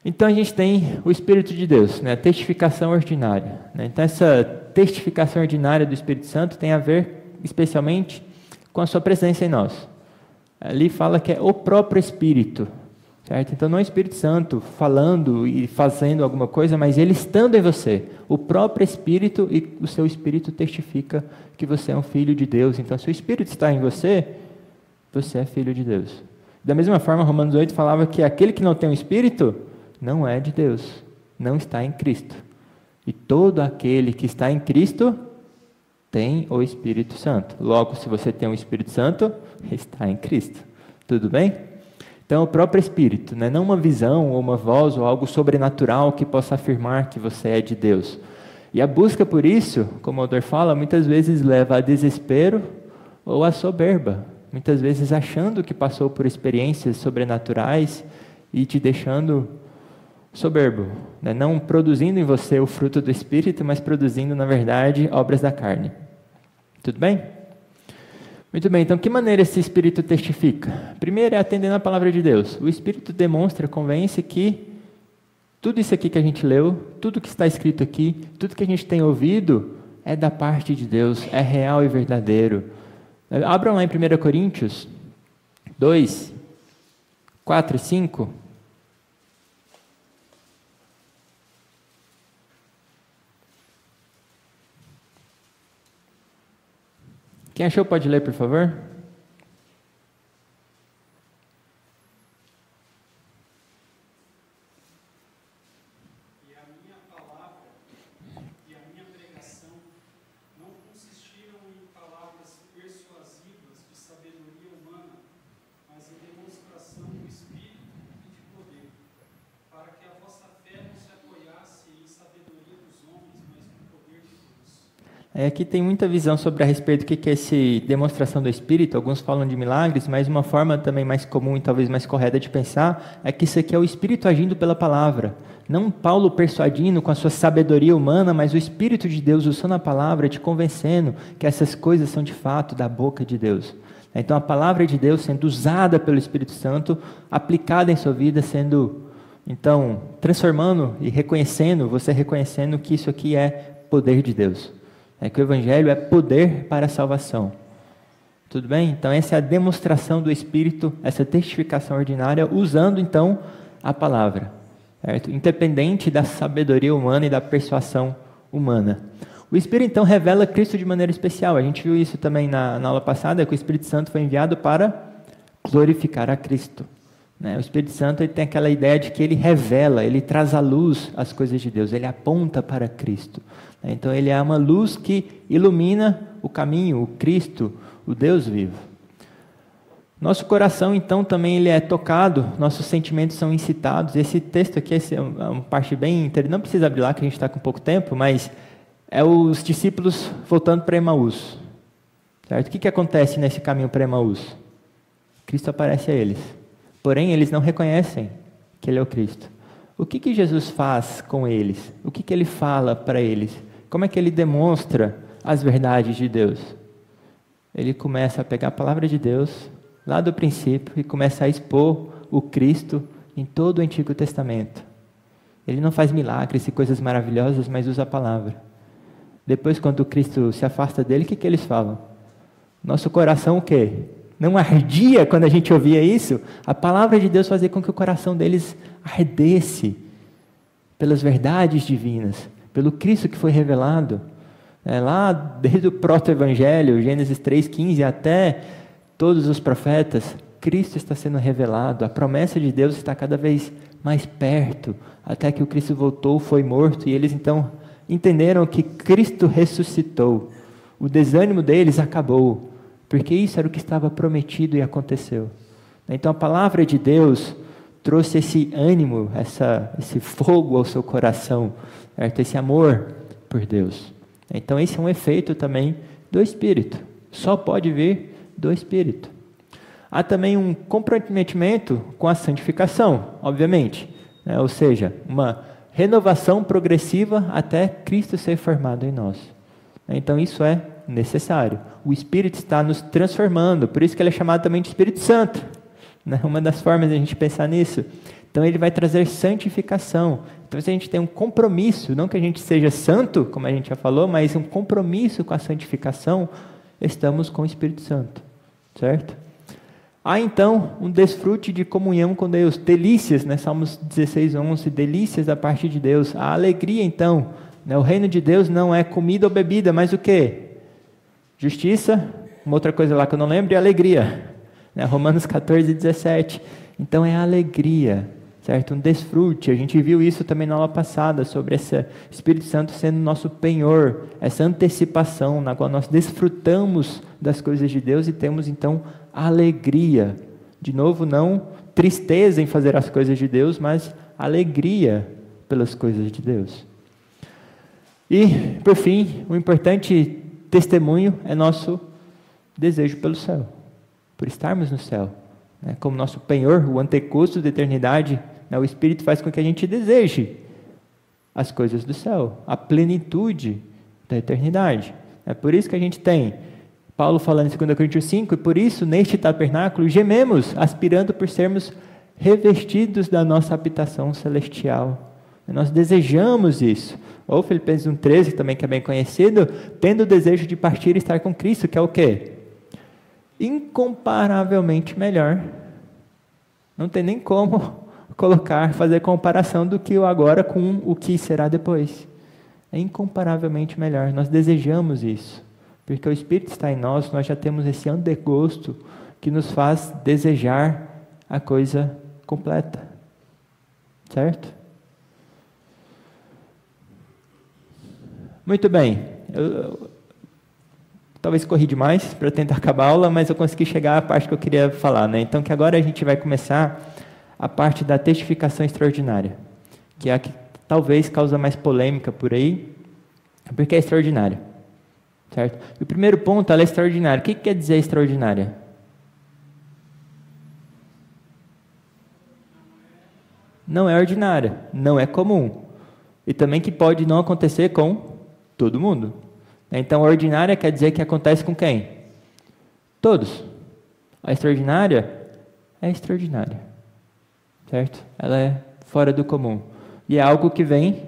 Então a gente tem o Espírito de Deus, né? A testificação ordinária. Né? Então essa testificação ordinária do Espírito Santo tem a ver especialmente com a sua presença em nós. Ali fala que é o próprio Espírito. Certo? Então não é o Espírito Santo falando e fazendo alguma coisa, mas ele estando em você. O próprio Espírito e o seu Espírito testifica que você é um filho de Deus. Então se o Espírito está em você, você é filho de Deus. Da mesma forma, Romanos 8 falava que aquele que não tem o Espírito não é de Deus, não está em Cristo. E todo aquele que está em Cristo tem o Espírito Santo. Logo, se você tem o Espírito Santo, está em Cristo. Tudo bem? Então, o próprio Espírito, né? Não uma visão, ou uma voz, ou algo sobrenatural que possa afirmar que você é de Deus. E a busca por isso, como o autor fala, muitas vezes leva a desespero ou a soberba. Muitas vezes achando que passou por experiências sobrenaturais e te deixando soberbo, né? Não produzindo em você o fruto do Espírito, mas produzindo, na verdade, obras da carne. Tudo bem? Muito bem, então que maneira esse Espírito testifica? Primeiro é atendendo a palavra de Deus. O Espírito demonstra, convence que tudo isso aqui que a gente leu, tudo que está escrito aqui, tudo que a gente tem ouvido é da parte de Deus, é real e verdadeiro. Abram lá em 1 Coríntios 2, 4 e 5. Quem achou pode ler, por favor? E a minha palavra e a minha pregação não Aqui tem muita visão sobre a respeito do que é essa demonstração do Espírito. Alguns falam de milagres, mas uma forma também mais comum e talvez mais correta de pensar é que isso aqui é o Espírito agindo pela palavra. Não Paulo persuadindo com a sua sabedoria humana, mas o Espírito de Deus usando a palavra, te convencendo que essas coisas são de fato da boca de Deus. Então a palavra de Deus sendo usada pelo Espírito Santo, aplicada em sua vida, sendo então transformando e reconhecendo, você reconhecendo que isso aqui é poder de Deus. Que o Evangelho é poder para a salvação. Tudo bem? Então essa é a demonstração do Espírito, essa testificação ordinária, usando então a palavra. Certo? Independente da sabedoria humana e da persuasão humana. O Espírito então revela Cristo de maneira especial. A gente viu isso também na aula passada, que o Espírito Santo foi enviado para glorificar a Cristo. O Espírito Santo ele tem aquela ideia de que ele revela, ele traz à luz as coisas de Deus, ele aponta para Cristo. Então ele é uma luz que ilumina o caminho, o Cristo, o Deus vivo. Nosso coração então também ele é tocado, nossos sentimentos são incitados. Esse texto aqui é uma parte bem interessante, não precisa abrir lá que a gente está com pouco tempo, mas é os discípulos voltando para Emaús. Certo? O que acontece nesse caminho para Emaús? Cristo aparece a eles. Porém, eles não reconhecem que Ele é o Cristo. O que Jesus faz com eles? O que Ele fala para eles? Como é que Ele demonstra as verdades de Deus? Ele começa a pegar a palavra de Deus, lá do princípio, e começa a expor o Cristo em todo o Antigo Testamento. Ele não faz milagres e coisas maravilhosas, mas usa a palavra. Depois, quando o Cristo se afasta dele, o que eles falam? Nosso coração o quê? Não ardia quando a gente ouvia isso? A palavra de Deus fazia com que o coração deles ardesse pelas verdades divinas, pelo Cristo que foi revelado. Lá desde o proto-evangelho, Gênesis 3,15, até todos os profetas, Cristo está sendo revelado, a promessa de Deus está cada vez mais perto, até que o Cristo voltou, foi morto, e eles então entenderam que Cristo ressuscitou. O desânimo deles acabou, porque isso era o que estava prometido e aconteceu. Então a palavra de Deus trouxe esse ânimo, esse fogo ao seu coração, certo? Esse amor por Deus. Então esse é um efeito também do Espírito, só pode vir do Espírito. Há também um comprometimento com a santificação, obviamente, ou seja, uma renovação progressiva até Cristo ser formado em nós. Então isso é necessário. O Espírito está nos transformando, por isso que ele é chamado também de Espírito Santo. Uma das formas de a gente pensar nisso. Então ele vai trazer santificação. Então se a gente tem um compromisso, não que a gente seja santo, como a gente já falou, mas um compromisso com a santificação, estamos com o Espírito Santo. Certo? Há então um desfrute de comunhão com Deus, delícias, Salmos 16:11, delícias da parte de Deus. A alegria então, o reino de Deus não é comida ou bebida, mas o quê? Justiça, uma outra coisa lá que eu não lembro, é alegria. Romanos 14:17. Então é alegria, certo? Um desfrute. A gente viu isso também na aula passada, sobre esse Espírito Santo sendo nosso penhor, essa antecipação na qual nós desfrutamos das coisas de Deus e temos então alegria. De novo, não tristeza em fazer as coisas de Deus, mas alegria pelas coisas de Deus. E, por fim, o importante testemunho é nosso desejo pelo céu, por estarmos no céu. Como nosso penhor, o antecusto da eternidade, o Espírito faz com que a gente deseje as coisas do céu, a plenitude da eternidade. É por isso que a gente tem Paulo falando em 2 Coríntios 5, e por isso, neste tabernáculo, gememos, aspirando por sermos revestidos da nossa habitação celestial. Nós desejamos isso. Ou Filipenses 1,13, também que é bem conhecido, tendo o desejo de partir e estar com Cristo, que é o quê? Incomparavelmente melhor. Não tem nem como fazer comparação do que o agora com o que será depois. É incomparavelmente melhor. Nós desejamos isso. Porque o Espírito está em nós, nós já temos esse antegosto que nos faz desejar a coisa completa. Certo? Muito bem. Eu talvez corri demais para tentar acabar a aula, mas eu consegui chegar à parte que eu queria falar. Então, que agora a gente vai começar a parte da testificação extraordinária, que é a que talvez causa mais polêmica por aí, porque é extraordinária. certo? E o primeiro ponto, ela é extraordinária. O que quer dizer extraordinária? Não é ordinária, não é comum. E também que pode não acontecer com todo mundo. Então, ordinária quer dizer que acontece com quem? Todos. A extraordinária é extraordinária, certo? Ela é fora do comum. E é algo que vem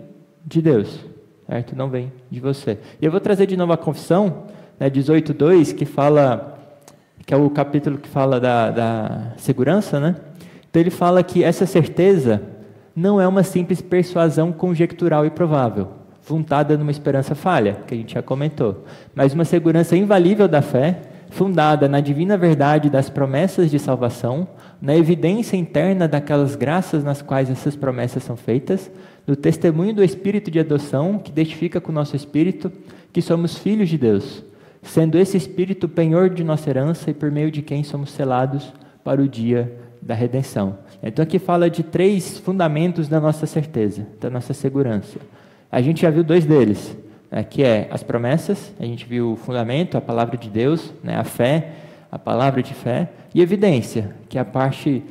de Deus, certo? Não vem de você. E eu vou trazer de novo a confissão, 18:2, que é o capítulo que fala da segurança, né? Então ele fala que essa certeza não é uma simples persuasão conjectural e provável, fundada numa esperança falha, que a gente já comentou, mas uma segurança infalível da fé, fundada na divina verdade das promessas de salvação, na evidência interna daquelas graças nas quais essas promessas são feitas, no testemunho do Espírito de adoção, que testifica com o nosso Espírito que somos filhos de Deus, sendo esse Espírito penhor de nossa herança e por meio de quem somos selados para o dia da redenção. Então aqui fala de 3 fundamentos da nossa certeza, da nossa segurança. A gente já viu 2 deles, que é as promessas, a gente viu o fundamento, a palavra de Deus, a fé, a palavra de fé, e evidência, que é a parte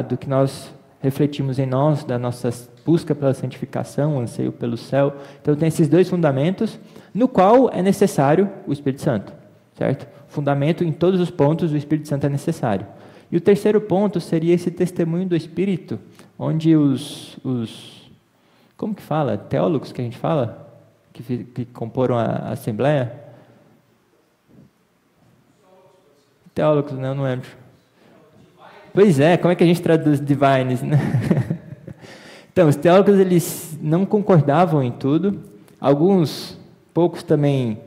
do que nós refletimos em nós, da nossa busca pela santificação, anseio pelo céu. Então tem esses 2 fundamentos, no qual é necessário o Espírito Santo, certo? Fundamento em todos os pontos, o Espírito Santo é necessário. E o terceiro ponto seria esse testemunho do Espírito, onde como que fala? Teólogos que a gente fala? Que comporam a Assembleia? Teólogos, não lembro. Pois é, como é que a gente traduz divines, né? Então, os teólogos, eles não concordavam em tudo. Poucos também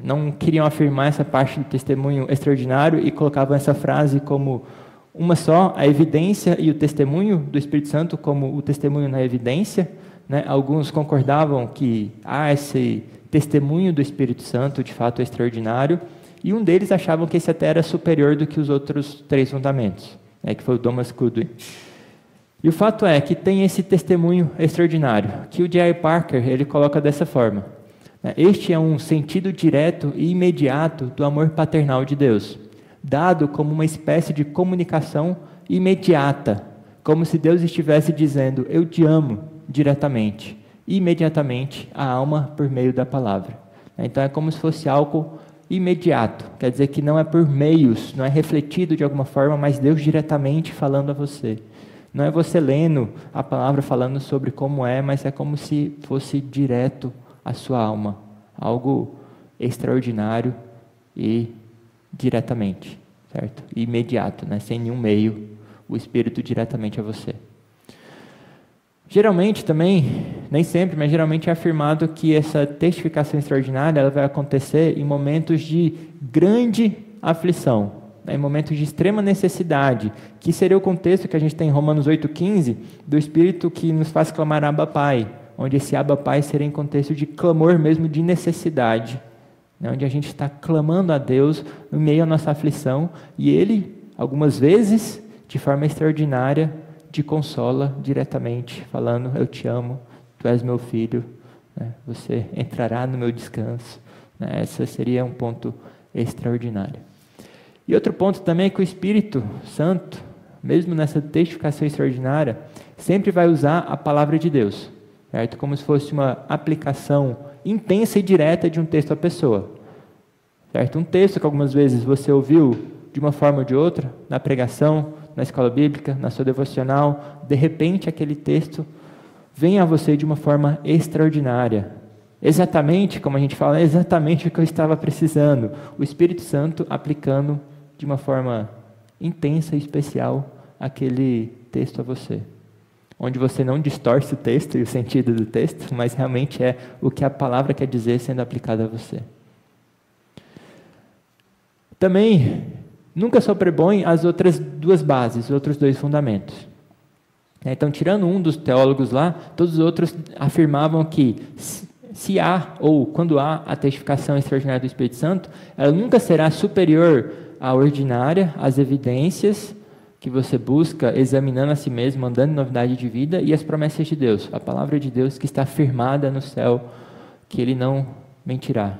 não queriam afirmar essa parte do testemunho extraordinário e colocavam essa frase como uma só, a evidência e o testemunho do Espírito Santo como o testemunho na evidência, né? Alguns concordavam que esse testemunho do Espírito Santo de fato é extraordinário, e um deles achavam que esse até era superior do que os outros 3 fundamentos, que foi o Thomas Cudwin. E o fato é que tem esse testemunho extraordinário, que o J.I. Parker ele coloca dessa forma. Este é um sentido direto e imediato do amor paternal de Deus, dado como uma espécie de comunicação imediata, como se Deus estivesse dizendo, eu te amo diretamente, imediatamente, à alma por meio da palavra. Então é como se fosse algo imediato, quer dizer que não é por meios, não é refletido de alguma forma, mas Deus diretamente falando a você. Não é você lendo a palavra falando sobre como é, mas é como se fosse direto à sua alma, algo extraordinário e diretamente, certo? E imediato, sem nenhum meio, o Espírito diretamente a você. Geralmente também, nem sempre, mas geralmente é afirmado que essa testificação extraordinária ela vai acontecer em momentos de grande aflição, em momentos de extrema necessidade, que seria o contexto que a gente tem em Romanos 8,15, do Espírito que nos faz clamar Abba Pai, onde esse Abba Pai seria em contexto de clamor mesmo de necessidade, onde a gente está clamando a Deus no meio da nossa aflição, e Ele, algumas vezes, de forma extraordinária, te consola diretamente, falando, eu te amo, tu és meu filho, você entrará no meu descanso. Esse seria um ponto extraordinário. E outro ponto também é que o Espírito Santo, mesmo nessa testificação extraordinária, sempre vai usar a palavra de Deus, certo? Como se fosse uma aplicação intensa e direta de um texto à pessoa, certo? Um texto que algumas vezes você ouviu de uma forma ou de outra, na pregação, na escola bíblica, na sua devocional, de repente aquele texto vem a você de uma forma extraordinária. Exatamente, como a gente fala, é exatamente o que eu estava precisando. O Espírito Santo aplicando de uma forma intensa e especial aquele texto a você. Onde você não distorce o texto e o sentido do texto, mas realmente é o que a palavra quer dizer sendo aplicada a você. Também, nunca sobrepõe as outras 2 bases, os outros 2 fundamentos. Então, tirando um dos teólogos lá, todos os outros afirmavam que se há, ou quando há a testificação extraordinária do Espírito Santo, ela nunca será superior à ordinária, às evidências que você busca examinando a si mesmo, andando em novidade de vida, e as promessas de Deus, a palavra de Deus que está firmada no céu, que Ele não mentirá,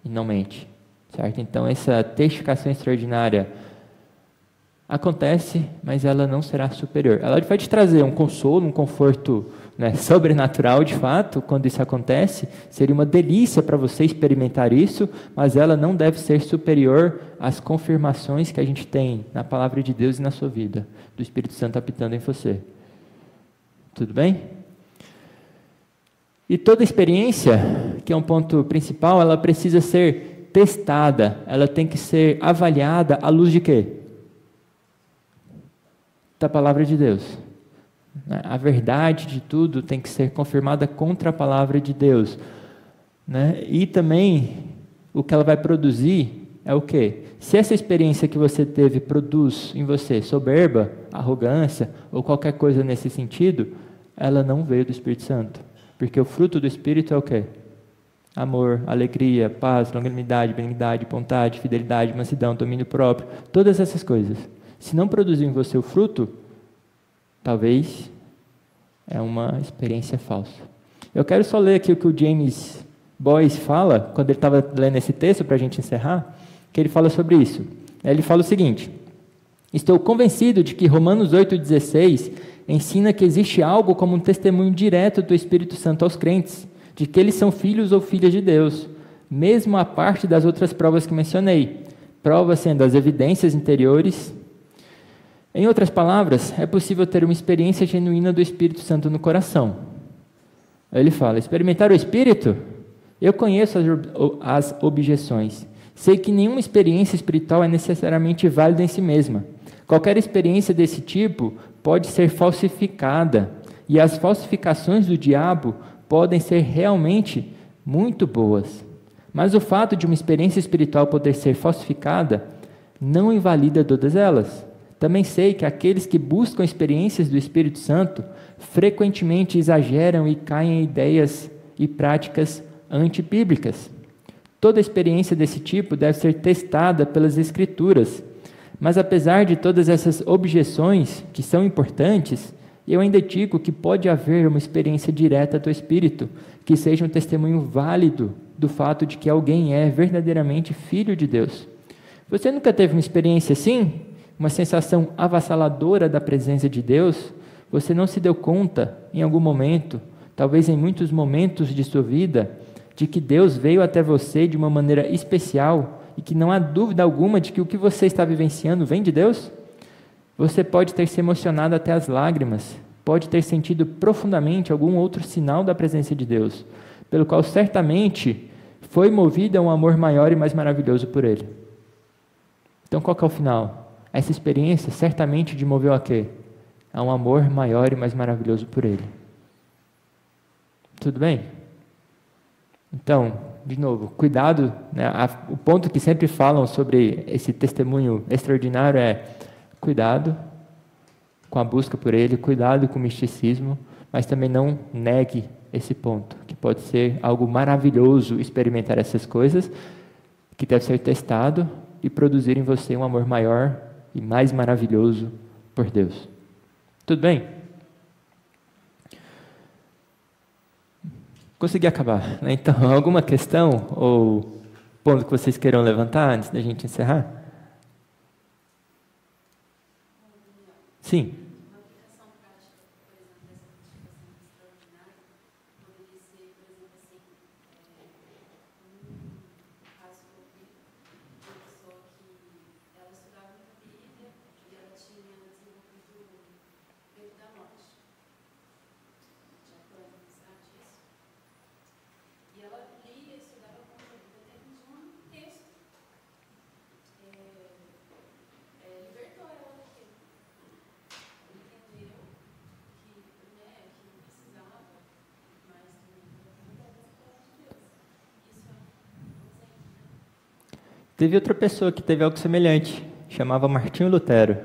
e não mente, certo? Então, essa testificação extraordinária acontece, mas ela não será superior. Ela vai te trazer um consolo, um conforto, né, sobrenatural, de fato, quando isso acontece. Seria uma delícia para você experimentar isso, mas ela não deve ser superior às confirmações que a gente tem na palavra de Deus e na sua vida, do Espírito Santo habitando em você. Tudo bem? E toda experiência, que é um ponto principal, ela precisa ser testada, ela tem que ser avaliada à luz de quê? Da palavra de Deus. A verdade de tudo tem que ser confirmada contra a palavra de Deus, né? E também o que ela vai produzir é o quê? Se essa experiência que você teve produz em você soberba, arrogância ou qualquer coisa nesse sentido, ela não veio do Espírito Santo, porque o fruto do Espírito é o quê? Amor, alegria, paz, longanimidade, benignidade, bondade, fidelidade, mansidão, domínio próprio, todas essas coisas. Se não produzir em você o fruto, talvez é uma experiência falsa. Eu quero só ler aqui o que o James Boyce fala, quando ele estava lendo esse texto, para a gente encerrar, que ele fala sobre isso. Ele fala o seguinte: estou convencido de que Romanos 8,16 ensina que existe algo como um testemunho direto do Espírito Santo aos crentes, de que eles são filhos ou filhas de Deus, mesmo à parte das outras provas que mencionei, provas sendo as evidências interiores. Em outras palavras, é possível ter uma experiência genuína do Espírito Santo no coração. Ele fala: experimentar o Espírito? Eu conheço as objeções. Sei que nenhuma experiência espiritual é necessariamente válida em si mesma. Qualquer experiência desse tipo pode ser falsificada, e as falsificações do diabo podem ser realmente muito boas. Mas o fato de uma experiência espiritual poder ser falsificada não invalida todas elas. Também sei que aqueles que buscam experiências do Espírito Santo frequentemente exageram e caem em ideias e práticas antibíblicas. Toda experiência desse tipo deve ser testada pelas Escrituras, mas apesar de todas essas objeções, que são importantes, eu ainda digo que pode haver uma experiência direta do Espírito, que seja um testemunho válido do fato de que alguém é verdadeiramente filho de Deus. Você nunca teve uma experiência assim? Uma sensação avassaladora da presença de Deus? Você não se deu conta, em algum momento, talvez em muitos momentos de sua vida, de que Deus veio até você de uma maneira especial e que não há dúvida alguma de que o que você está vivenciando vem de Deus? Você pode ter se emocionado até as lágrimas, pode ter sentido profundamente algum outro sinal da presença de Deus, pelo qual certamente foi movido a um amor maior e mais maravilhoso por Ele. Então qual que é o final? Essa experiência certamente te moveu a quê? A um amor maior e mais maravilhoso por Ele. Tudo bem? Então, de novo, cuidado, né? O ponto que sempre falam sobre esse testemunho extraordinário é cuidado com a busca por Ele, cuidado com o misticismo, mas também não negue esse ponto, que pode ser algo maravilhoso experimentar essas coisas, que deve ser testado e produzir em você um amor maior e mais maravilhoso por Deus. Tudo bem? Consegui acabar, né? Então, alguma questão ou ponto que vocês queiram levantar antes da gente encerrar? Sim. Uma aplicação prática, por exemplo, dessa testificação extraordinária, poderia ser, por exemplo, assim, um caso que eu vi de uma pessoa que ela estudava muito Bíblia e ela tinha desenvolvido medo da morte. Já pode pensar disso. E ela lia e estudava com medo. Até que um texto libertou ela daquilo. Entendeu que, né, que precisava mais da palavra de Deus. Isso é um exemplo. Teve outra pessoa que teve algo semelhante, chamava Martinho Lutero.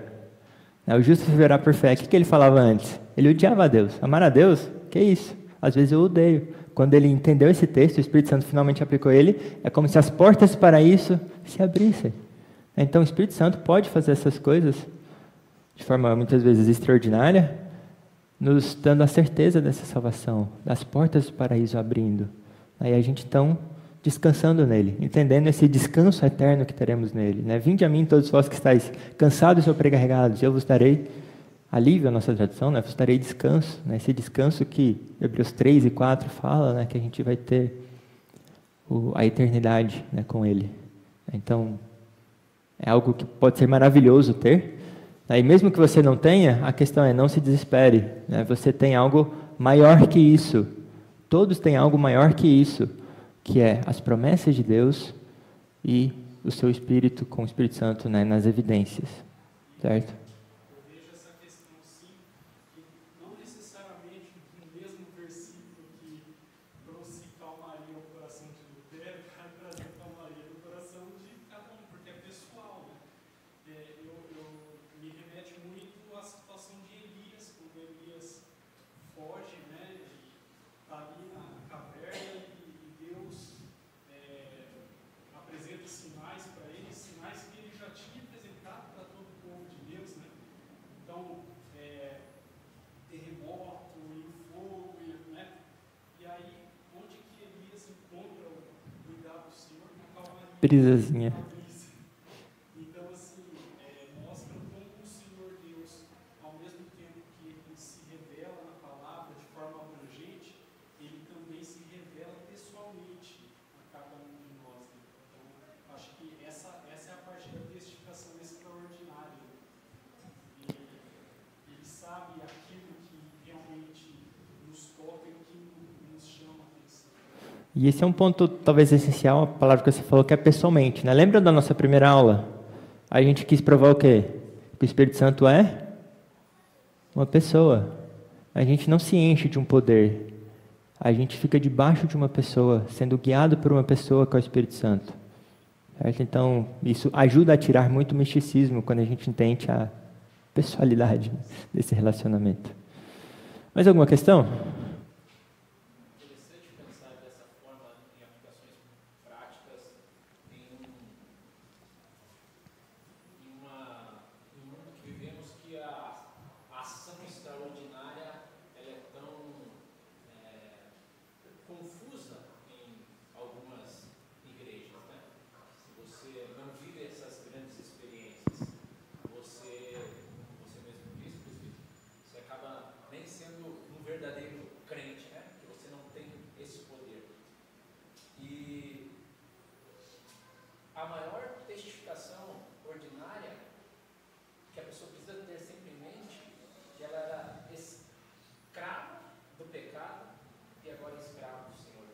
O justo viverá por fé. O que ele falava antes? Ele odiava a Deus. Amar a Deus? Que isso? Às vezes eu odeio. Quando ele entendeu esse texto, o Espírito Santo finalmente aplicou ele, é como se as portas para isso se abrissem. Então o Espírito Santo pode fazer essas coisas de forma muitas vezes extraordinária, nos dando a certeza dessa salvação, das portas do paraíso abrindo. Aí a gente então descansando nele, entendendo esse descanso eterno que teremos nele. Né? Vinde a mim todos vós que estáis cansados e sobrecarregados, eu vos darei alívio, a nossa tradução, né? Vos darei descanso. Né? Esse descanso que Hebreus 3 e 4 fala, né? Que a gente vai ter a eternidade, né? Com ele. Então, é algo que pode ser maravilhoso ter. Né? E mesmo que você não tenha, a questão é não se desespere. Né? Você tem algo maior que isso. Todos têm algo maior que isso, que é as promessas de Deus e o seu Espírito com o Espírito Santo, né, nas evidências, certo? Eu vejo essa questão sim, que não necessariamente no mesmo versículo que trouxe calmaria ao coração de Lutero, vai trazer calmaria no coração de cada um, porque é pessoal, né? Eu me remete muito à situação de Elias, quando Elias foge, né? Está ali na caverna e Deus apresenta sinais para ele, sinais que ele já tinha apresentado para todo o povo de Deus, né? Então, terremoto e fogo, né? E aí, onde que Elias encontra o cuidado do Senhor? Na calmaria. Brisazinha. Na brisa. Então, assim, mostra como o Senhor Deus, ao mesmo tempo que ele se revela na palavra de forma abrangente, ele também se revela pessoalmente a cada um de nós. Né? Então, acho que essa é a parte da testificação extraordinária. Ele sabe aquilo que realmente nos toca e que nos chama a atenção. E esse é um ponto talvez essencial, a palavra que você falou, que é pessoalmente. Né? Lembra da nossa primeira aula? A gente quis provar o quê? Que o Espírito Santo é uma pessoa. A gente não se enche de um poder. A gente fica debaixo de uma pessoa, sendo guiado por uma pessoa que é o Espírito Santo. Certo? Então, isso ajuda a tirar muito misticismo quando a gente entende a pessoalidade desse relacionamento. Mais alguma questão? Interessante pensar dessa forma em aplicações práticas em um mundo que vivemos que a ação extraordinária ela é tão confusa em algumas igrejas, né? Se você não vive essas grandes experiências, você mesmo disse, você acaba nem sendo um verdadeiro crente, né? Porque você não tem esse poder. E a maior testificação ordinária que a pessoa precisa ter sempre em mente, que ela era escrava do pecado e agora escravo do Senhor.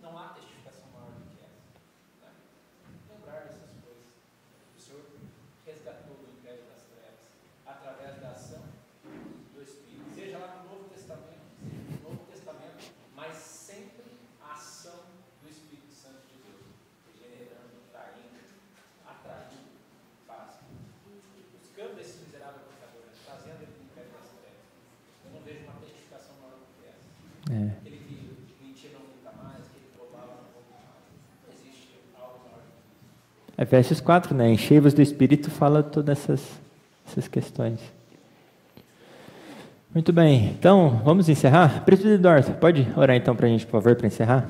Não há testificação maior do que essa. Né? Lembrar dessas coisas. O Senhor resgatou do império das trevas através da ação do Espírito. Seja lá no Novo Testamento, mas sempre a ação do Espírito Santo de Deus, regenerando, traindo, atraindo para si. Buscando esse miserável pecador, né? Trazendo ele do império das trevas. Eu não vejo uma testificação maior do que essa. Aquele que mentia não minta mais, aquele que roubava não rouba mais. Não existe algo maior do que isso. Efésios 4, né? Enchei-vos do Espírito, fala todas essas questões. Muito bem, então vamos encerrar? Presbítero Eduardo, pode orar então para a gente, por favor, para encerrar?